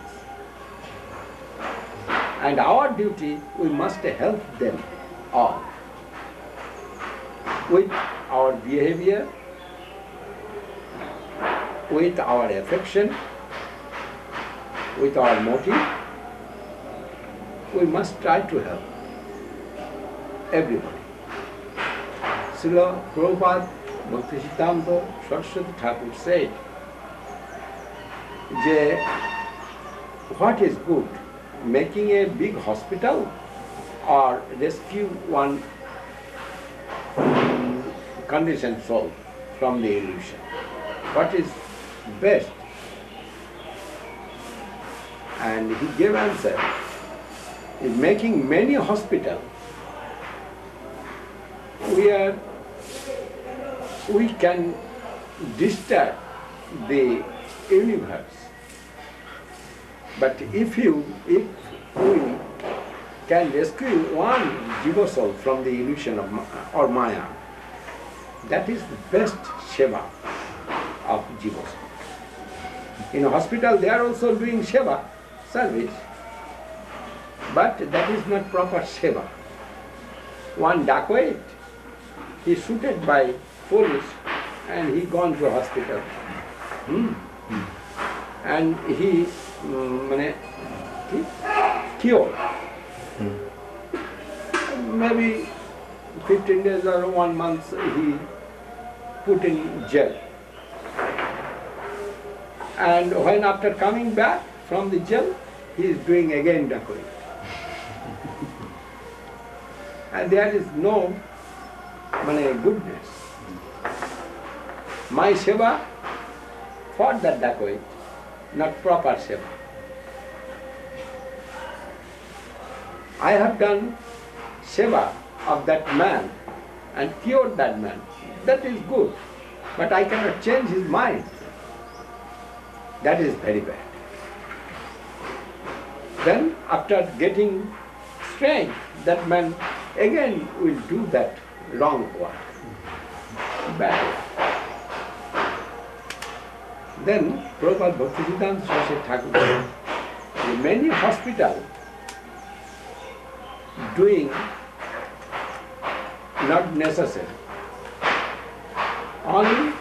And our duty, we must help them all with our behavior, with our affection, with our motive. We must try to help everybody. Srila Prabhupada, Bhakti Siddhanta Saraswati Thakur said, what is good, making a big hospital or rescue one conditioned soul from the illusion? What is best? And he gave answer, in making many hospitals where we can disturb the universe. But if we can rescue one jiva soul from the illusion of or maya, that is the best seva of jiva soul. In a hospital they are also doing seva, service, but that is not proper seva. One dacoit, he is shooted by police and he gone to hospital. And he cured. Maybe 15 days or 1 month he put in jail. And when after coming back from the jail, he is doing again dacoit. And there is no goodness. My seva for that dacoit, not proper seva. I have done seva of that man and cured that man. That is good. But I cannot change his mind. That is very bad. Then after getting strength, that man again will do that wrong work. Bad. Then Prabhupada Bhaktisiddhanta Saraswati Thakur, many hospitals doing not necessary. Only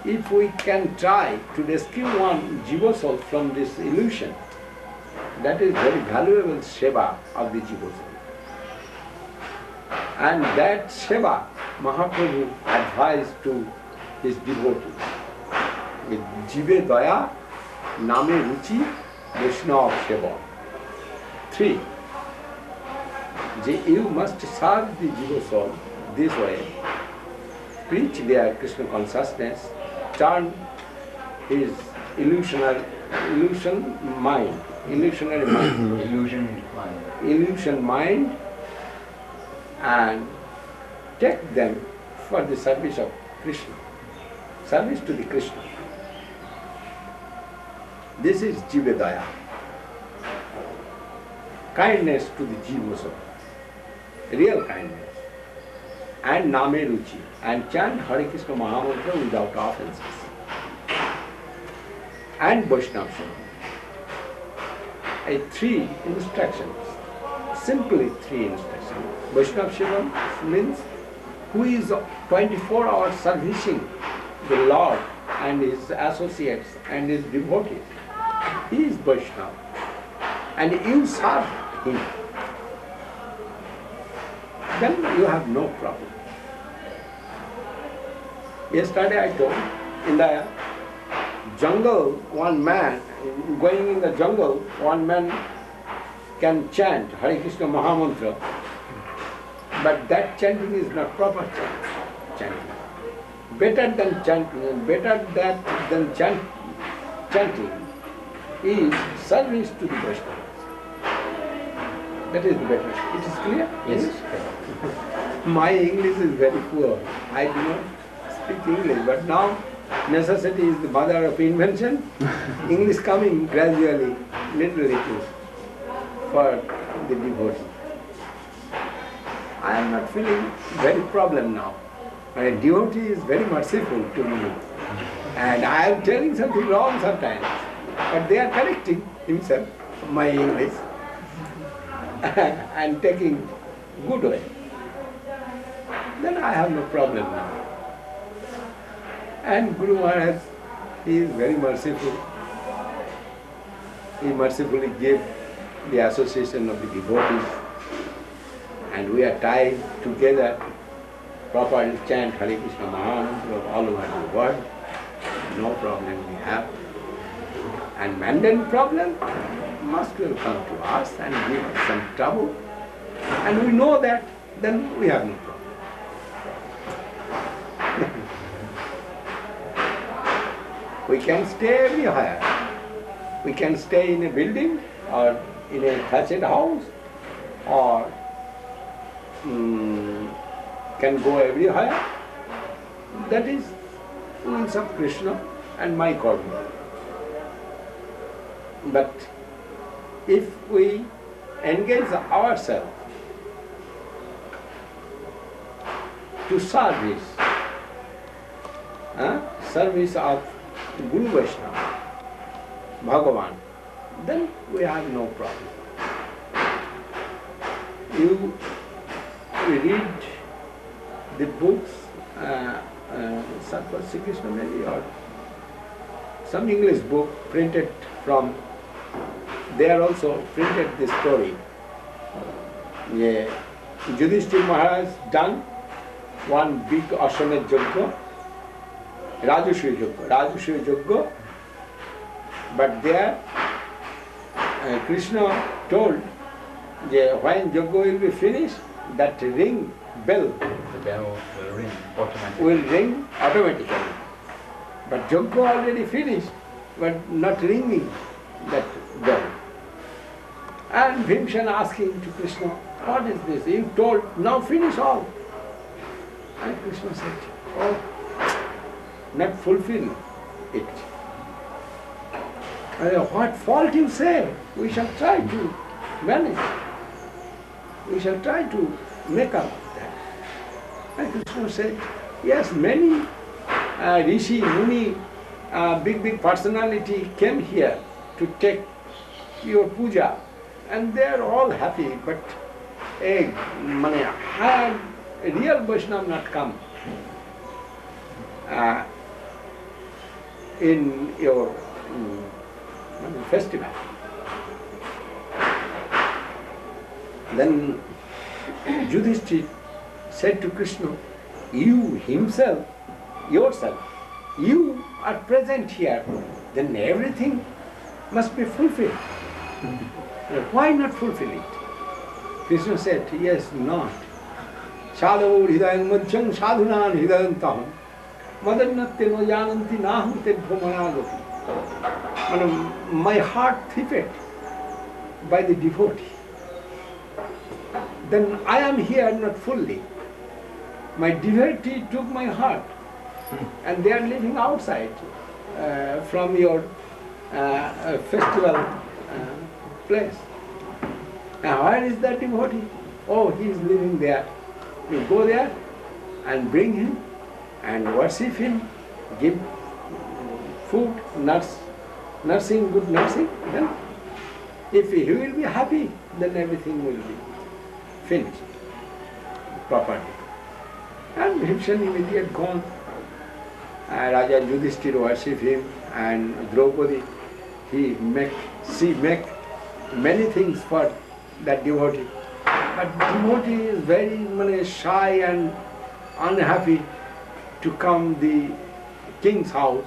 if we can try to rescue one jiva soul from this illusion, that is very valuable seva of the jiva soul. And that seva Mahaprabhu advised to his devotees with jive daya, name ruchi, Vaishnava seva. 3. You must serve the jiva soul this way, preach their Krishna consciousness, turn his illusionary mind, and take them for the service of Krishna, service to the Krishna. This is jiva daya, kindness to the jiva soul, real kindness, and name ruchi, and chant Hare Krishna Mahamantra without offenses, and Vaishnava seva. 3 instructions, simply 3 instructions. Vaishnava seva means who is 24 hours servicing the Lord and his associates and his devotees. He is Vaishnava. And you serve him. Then you have no problem. Yesterday I told, in the jungle, one man, going in the jungle, one man can chant Hare Krishna Mahamantra, but that chanting is not proper chanting. Better than chanting is service to the Vaishnavas. That is better. It is clear? Yes. My English is very poor. I do not speak English, but now necessity is the mother of invention. English coming gradually, little for the devotee. I am not feeling very problem now. My devotee is very merciful to me. And I am telling something wrong sometimes. But they are correcting himself, my English, and taking good way. Then I have no problem now. And Guru Maharaj, he is very merciful. He mercifully gave the association of the devotees, and we are tied together, properly chant Hare Krishna Mahamantra all over the world. No problem we have. And mundane problem must will come to us and give us some trouble. And we know that, then we have no problem. We can stay everywhere. We can stay in a building or in a thatched house or can go everywhere. That is means of Krishna and my karma. But if we engage ourselves to service, service of Guru Vaishnava, Bhagavan, then we have no problem. You read the books, Saraswat Sri Krishna maybe, or some English book printed from, there also printed this story. Yudhishthira Maharaj done one big Ashwamedh Yajna, Rajasuya Yajna, but there Krishna told when Yajna will be finished, that ring bell, The bell will ring automatically. will ring automatically. But Yajna already finished, but not ringing that bell. And Bhimshan asking to Krishna, what is this? You told, now finish all. And Krishna said, oh, not fulfill it. What fault you say? We shall try to manage. We shall try to make up that. And Krishna said, yes, many Rishi, Muni, big personality came here to take your puja, and they are all happy, but had a real Vaishnava not come in your festival. Then Yudhishthira said to Krishna, you himself, yourself, you are present here, then everything must be fulfilled. Why not fulfill it? Krishna said, yes, not. Sadhavu hridayam madhyam sadhunan hridayantaham madannatya no jananti naham tebho managati. My heart thipped by the devotee. Then I am here not fully. My devotee took my heart, and they are living outside from your festival place. Now where is that devotee? Oh, he is living there. You go there and bring him and worship him, give food, nursing, good nursing. Then if he will be happy, then everything will be finished properly. And Bhimshan immediately gone. Raja Yudhishthira worship him, and Draupadi, she make many things for that devotee. But devotee is very shy and unhappy to come the king's house.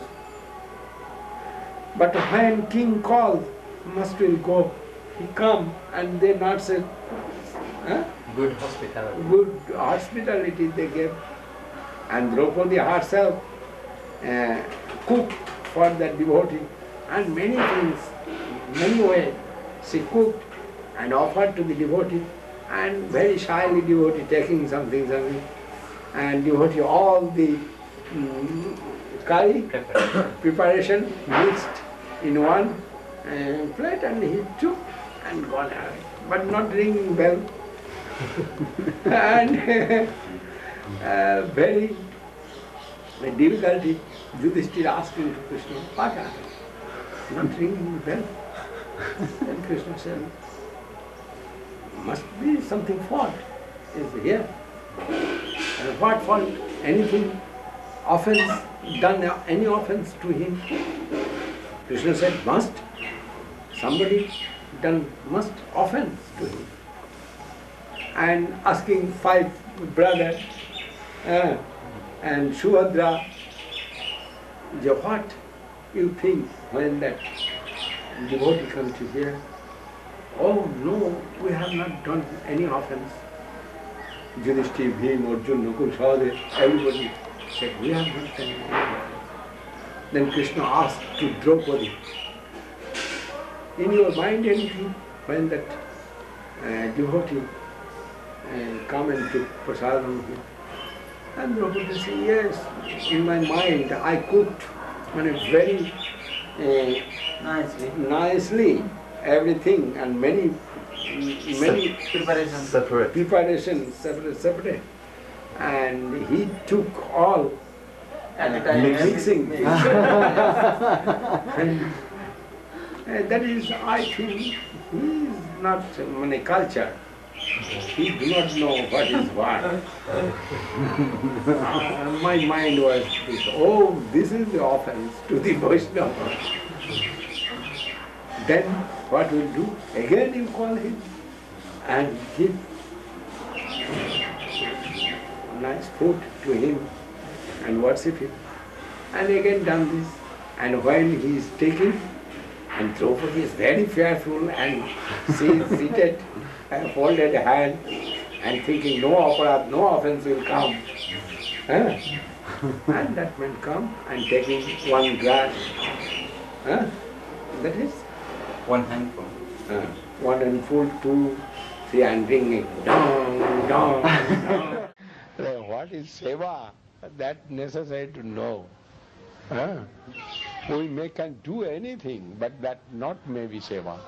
But when king calls, must will go. He come and they not say, Good hospitality. good hospitality they gave. And Draupadi herself cooked for that devotee, and many things, many ways she cooked and offered to the devotee, and very shyly devotee taking something, and devotee all the curry preparation mixed in one plate, and he took and gone away, but not ringing bell. And very With difficulty, Yudhishthira asking to Krishna, what happened? Not ringing the bell. Then Krishna said, must be something fault is here. And what fault? Anything, offense, done any offense to him? Krishna said, must. Somebody done must offense to him. And asking 5 brothers and Subhadra, what you think when that devotee comes to here? Oh no, we have not done any offense. Yudhishthira, Bhim, Arjuna, Nakul, Sahadev, everybody said, we have not done any offense. Then Krishna asked to Draupadi, in your mind anything when that devotee come and took prasadam here? And Draupadi said, yes, in my mind I cooked very nicely everything and many Preparation. separate. And he took all At the time, mixing. And that is, I think, he is not cultured. He do not know what is what. My mind was this, oh, this is the offense to the Vaishnava. Then what will do? Again you call him and give nice food to him and worship him. And again done this. And when he is taken, and Draupadi is very fearful and she is seated and folded hand and thinking no aparadh, no offense will come. And that man come and taking one glass. That is One handful. one handful, 2, 3 and drinking. Dong, dong, dong. What is seva? That necessary to know. We can do anything, but that not may be seva.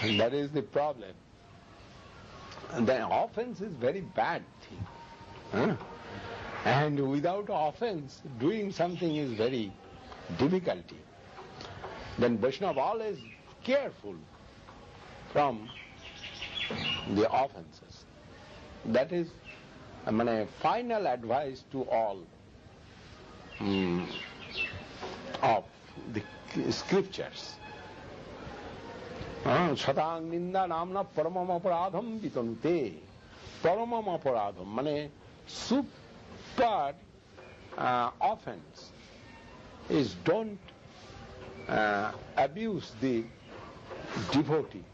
And that is the problem. And the offense is very bad thing. And without offense, doing something is very difficult. Then Vaishnava always careful from the offenses. That is a final advice to all of the scriptures. Satang ninda namna paramam aparadham vitante. Paramam aparadham, super offense is don't abuse the devotee.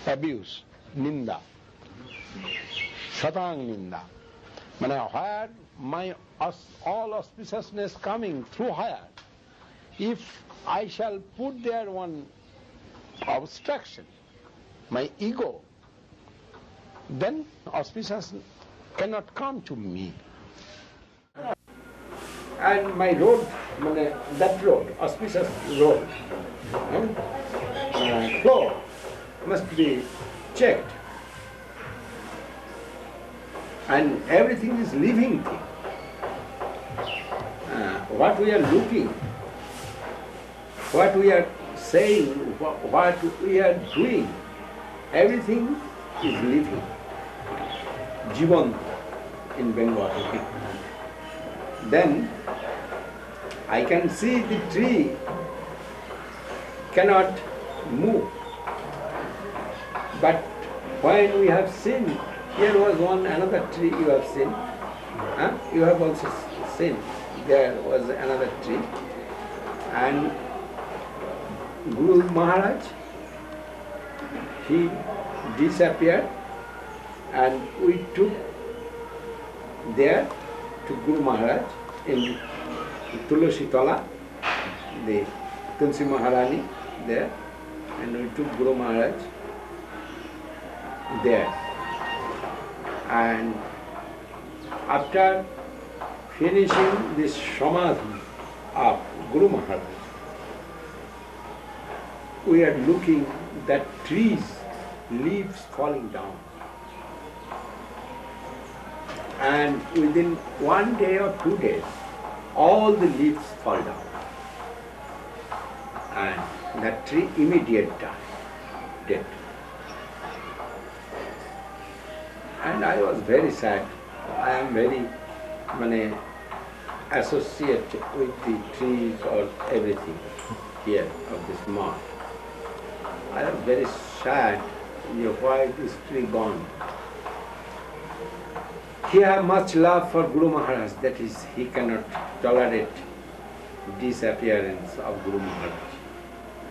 Abuse, ninda. Satang ninda. Where my all auspiciousness coming through higher, if I shall put there one obstruction, my ego, then auspiciousness cannot come to me. And my road, that road, auspicious road, flow must be checked. And everything is living thing. What we are looking, what we are saying, what we are doing, everything is living. Jivan in Bengal. Then I can see the tree cannot move. But when we have seen, here was another tree you have seen. You have also seen. There was another tree. And Guru Maharaj, he disappeared and we took there to Guru Maharaj in Tulasi Tala, the Tulsi Maharani there, and we took Guru Maharaj there. And after finishing this Samadhi of Guru Maharaj, we are looking that trees, leaves falling down. and within 1 day or 2 days, all the leaves fall down. And that tree immediate dead. And I was very sad. I am very associated with the trees or everything here of this mart. I was very sad, why this tree gone. He had much love for Guru Maharaj, that is, he cannot tolerate disappearance of Guru Maharaj.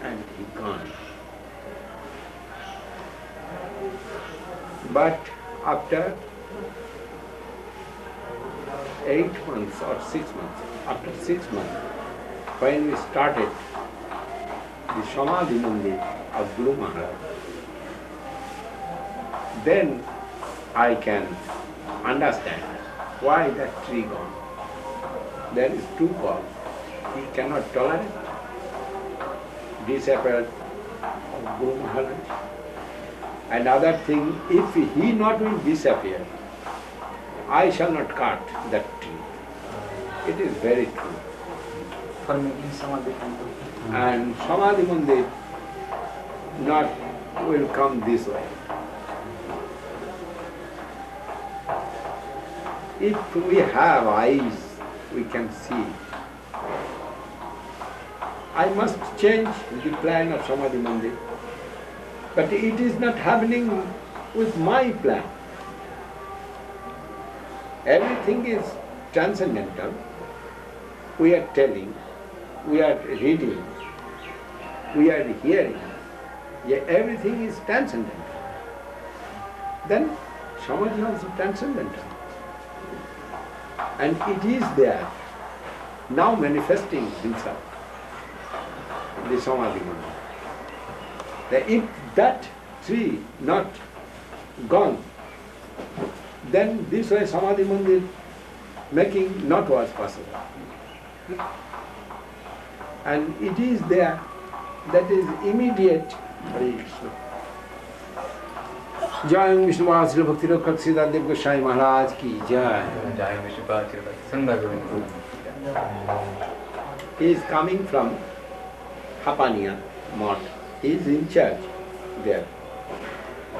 And he gone. But after 8 months or 6 months, after 6 months, when we started the Samadhi Mandir of Guru Maharaj, then I can understand why that tree gone. There is two causes. He cannot tolerate disappearance of Guru Maharaj. Another thing, if he not will disappear, I shall not cut that tree. It is very true. For making Samadhi temple. And Samadhi Mandir not will come this way. If we have eyes, we can see. I must change the plan of Samadhi Mandir. But it is not happening with my plan. Everything is transcendental. We are telling, we are reading, we are hearing. Yeah, everything is transcendental. Then Samadhi also transcendental. And it is there, now manifesting himself, the Samadhi Mandir. If that tree not gone, then this way Samadhi Mandir making not was possible. And it is there, that is immediate. Hare Krishna. Jai Vishnu Srila Bhakti Rakhak Srila Dev-Goswami Maharaj ki Jai. Jai Vishnu Sundar Govinda. He is coming from Hapania Mott. He is in church there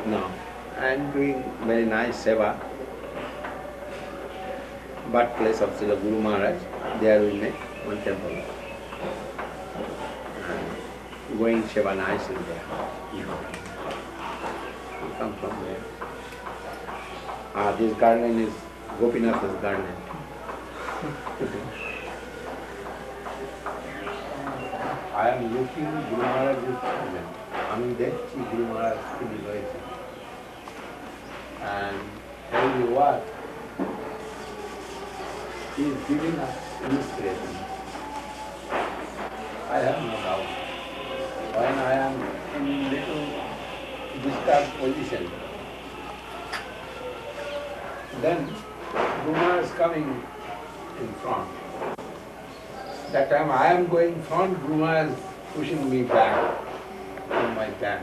now and doing very nice seva. Birthplace of Srila Guru Maharaj, there we make one temple. And going seva nicely there. We come from there. This garden is Gopinath's garden. I am looking Guru Maharaj's garden. আমি দেখছি Guru Maharaj তিনি রয়েছে। And tell you what, he is giving us inspiration. I have no doubt. When I am in little disturbed position, then Guru Maharaj is coming in front. That time I am going front, Guru Maharaj is pushing me back from my back.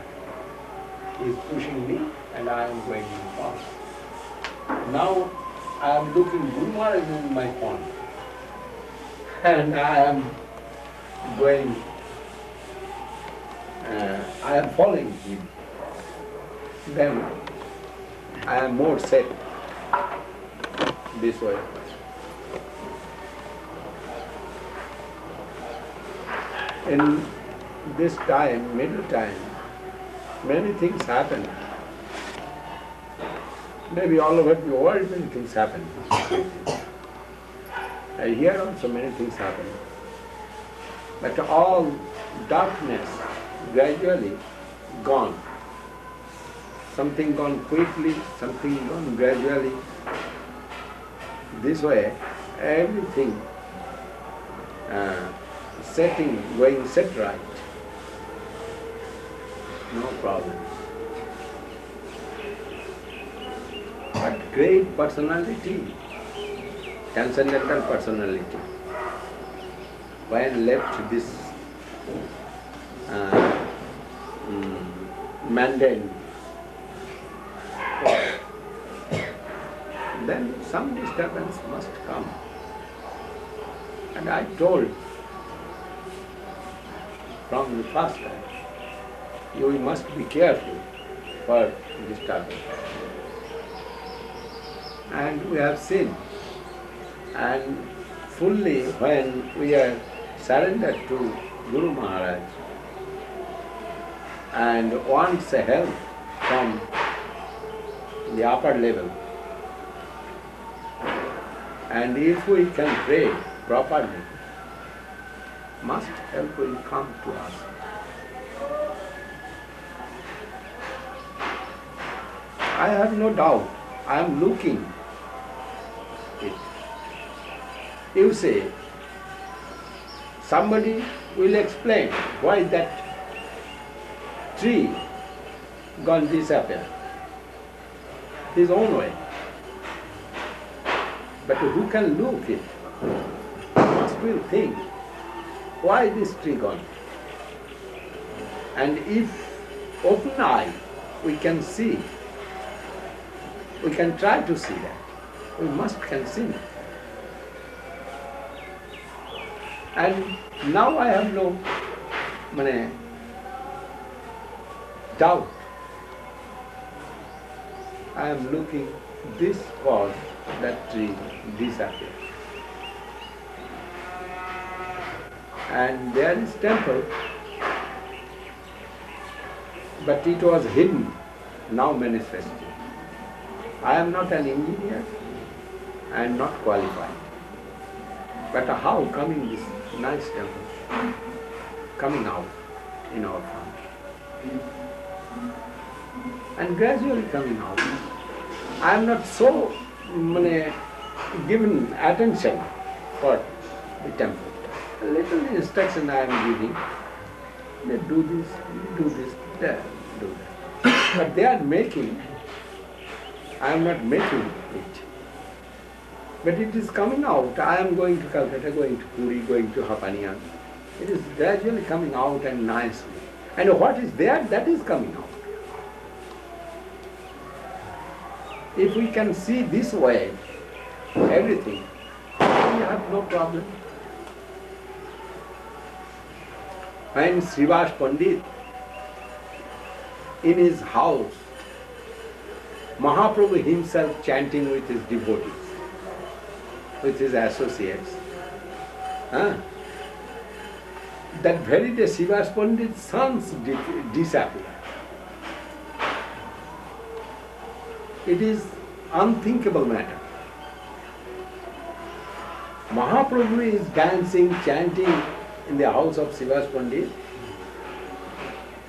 He is pushing me and I am going in front. Now I am looking, Guru Maharaj is in my front. And I am going, I am following him. Then I am more set this way. In this time, middle time, many things happen. Maybe all over the world many things happen. Here also many things happen. But all darkness gradually gone. Something gone quickly, something gone gradually. This way, everything setting, going set right. No problem. But great personality, transcendental personality, when left this mundane, then some disturbance must come. And I told from the first time, you must be careful for disturbance. And we have seen, and fully when we are surrendered to Guru Maharaj and wants a help from the upper level, and if we can pray properly, must help will come to us. I have no doubt. I am looking it. You say, somebody will explain why that tree gone disappear. His own way. But who can look it? Must will think, why this tree gone? And if open eye we can see, we can try to see that. We must can see it. And now I have no doubt. I am looking this cause that tree disappeared. And there is temple, but it was hidden, now manifested. I am not an engineer, I am not qualified. But how coming this nice temple, coming out in our farm, and gradually coming out. I am not so given attention for the temple. A little instruction I am giving, they do this, they do that. But they are making, I am not making it. But it is coming out. I am going to Calcutta, going to Puri, going to Hapaniyan. It is gradually coming out and nicely. And what is there, that is coming out. If we can see this way, everything, we have no problem. When Srivas Pandit, in his house, Mahaprabhu himself chanting with his devotees, with his associates, that very day Srivas Pandit's sons disappeared. It is unthinkable matter. Mahaprabhu is dancing, chanting in the house of Srivas Pandit,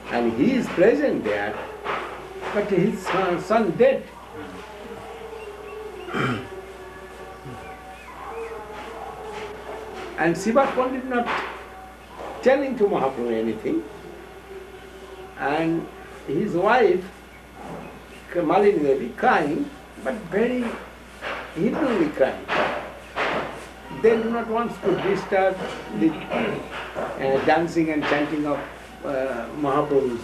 and he is present there, but his son dead. And Srivas Pandit not telling to Mahaprabhu anything, and his wife Malini Devi crying, but very eagerly crying. They do not want to disturb the dancing and chanting of Mahaprabhu's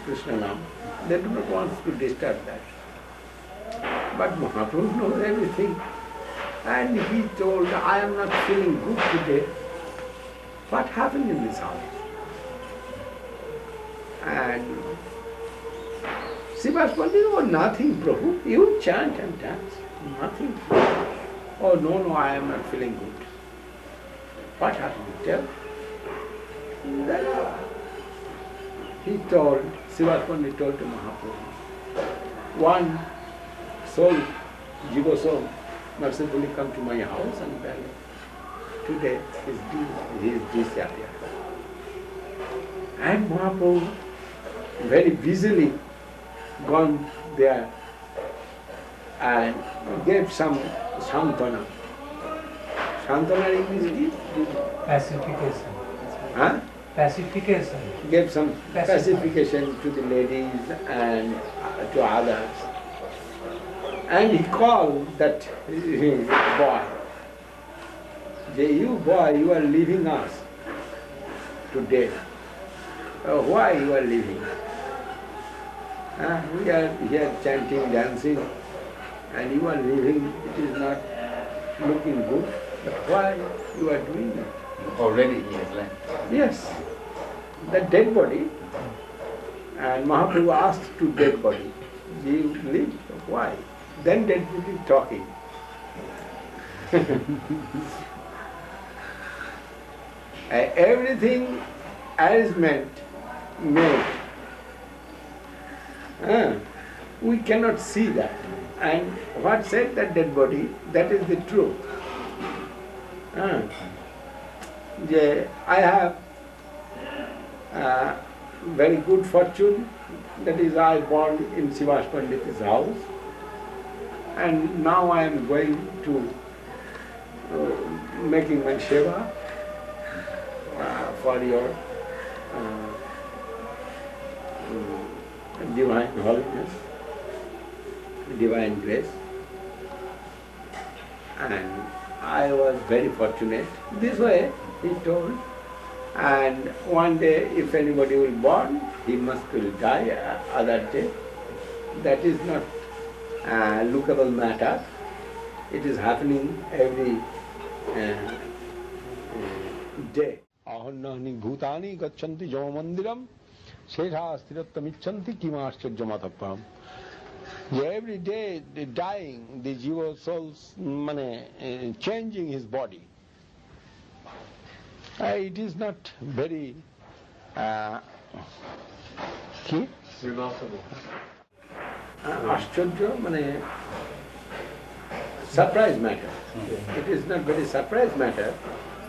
Krishna Nam. They do not want to disturb that. But Mahaprabhu knows everything. And he told, I am not feeling good today. What happened in this house? And Srivas Pandit, oh, nothing, Prabhu. You chant and dance. Nothing. Oh, no, I am not feeling good. What happened? Tell. Then he told, Srivas Pandit told to Mahaprabhu, one soul, Jiva soul, mercifully come to my house and buried. Today he is disappeared. And Mahaprabhu very busily gone there and gave some Shantana. Shantana in English is? Pacification. Huh? Pacification. Gave some pacification to the ladies and to others. And he called that boy. You boy, you are leaving us today. Why you are leaving? We are here chanting, dancing, and you are living, it is not looking good, but why you are doing it? Already he has learned. Yes, the dead body, and Mahaprabhu asked to dead body, you live, why? Then dead body talking. Everything arrangement made. We cannot see that. And what said that dead body, that is the truth. I have very good fortune, that is I born in Sivas Pandit's house, and now I am going to making my seva for your divine holiness, divine grace. And I was very fortunate. This way, he told. And one day, if anybody will born, he will die other day. That is not a lookable matter. It is happening every day. Ahannahani bhutani gacchanti jama mandiram setha sthirattamichanti kimascharjamathapam. Every day dying, the jiva souls changing his body. It is not very Remarkable. Ascharya, surprise matter. It is not very surprise matter,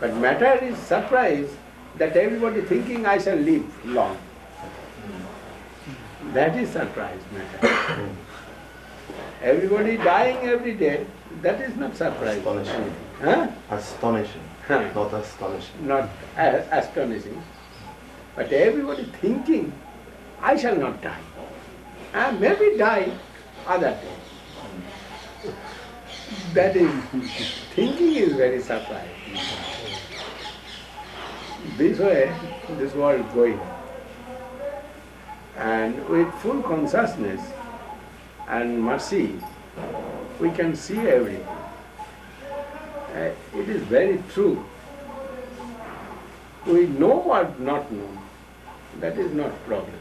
but matter is surprise that everybody thinking I shall live long. That is surprise matter. Everybody dying every day, that is not surprise. Astonishing. Huh? Astonishing. Not astonishing. Not astonishing. But everybody thinking, I shall not die. And maybe die other day. That is, thinking is very surprising. This way, this world is going. And with full consciousness and mercy, we can see everything. It is very true. We know or not know, that is not problem.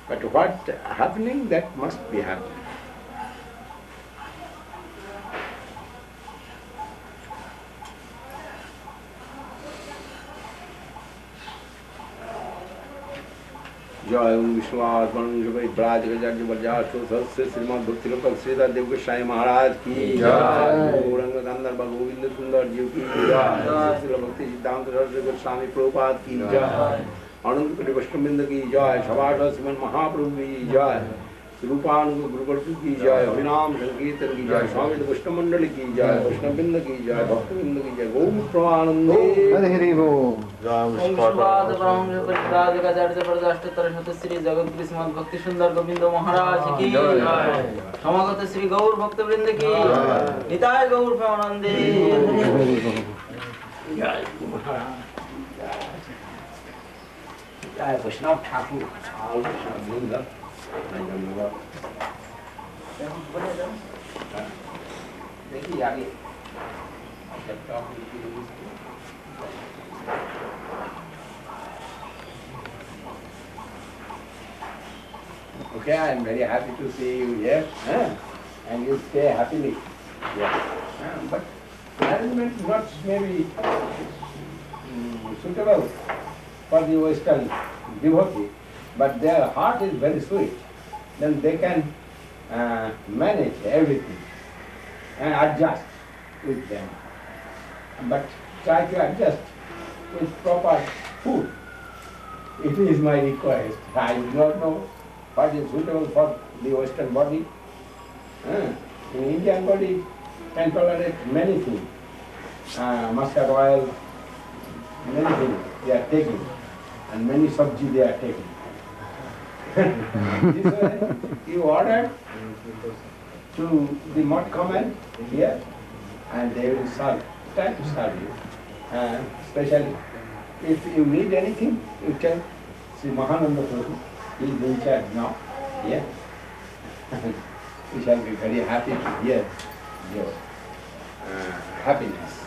But what happening, that must be happening. जय विश्वास bras गजार्य बजाष्टो सत्स्य Shrimad भक्ति रूपक श्रीधर देव-गोस्वामी महाराज की जय। गौरंग गंधर्व गोविंद सुंदर जी की जय। श्रील भक्ति सिद्धांत सरस्वती गोस्वामी प्रभुपाद की जय। अनंत कोटि वैष्णववृंद की जय। सभासद श्रीमद महाप्रभु की जय। रूपानुग गुरुवर्ग की जय। हरिनाम संकीर्तन की जय। स्वामी वैष्णव मंडली की जय। वैष्णववृंद की जय। भक्तवृंद की जय। गौ प्रमानंदे हरि हरि बोल। श्री जगत श्रीमद भक्ति सुंदर गोविंद महाराज की समागत श्री गौर भक्त वृंद की निताय गौर प्रेमानंदे जय वैष्णव ठाकुर देखिए आगे Okay, I am very happy to see you here, and you stay happily. But arrangement is not maybe suitable for the Western devotee, but their heart is very sweet. Then they can manage everything and adjust with them. But try to adjust with proper food. It is my request. I do not know what is suitable for the Western body. In Indian body can tolerate many things. Mustard oil, many things they are taking, and many sabji they are taking. This way you order to the mud comment here, and they will serve, try to serve you. Especially if you need anything, you tell Sri Mahananda Prabhu. He is in charge now. Yeah. We shall be very happy to hear your happiness.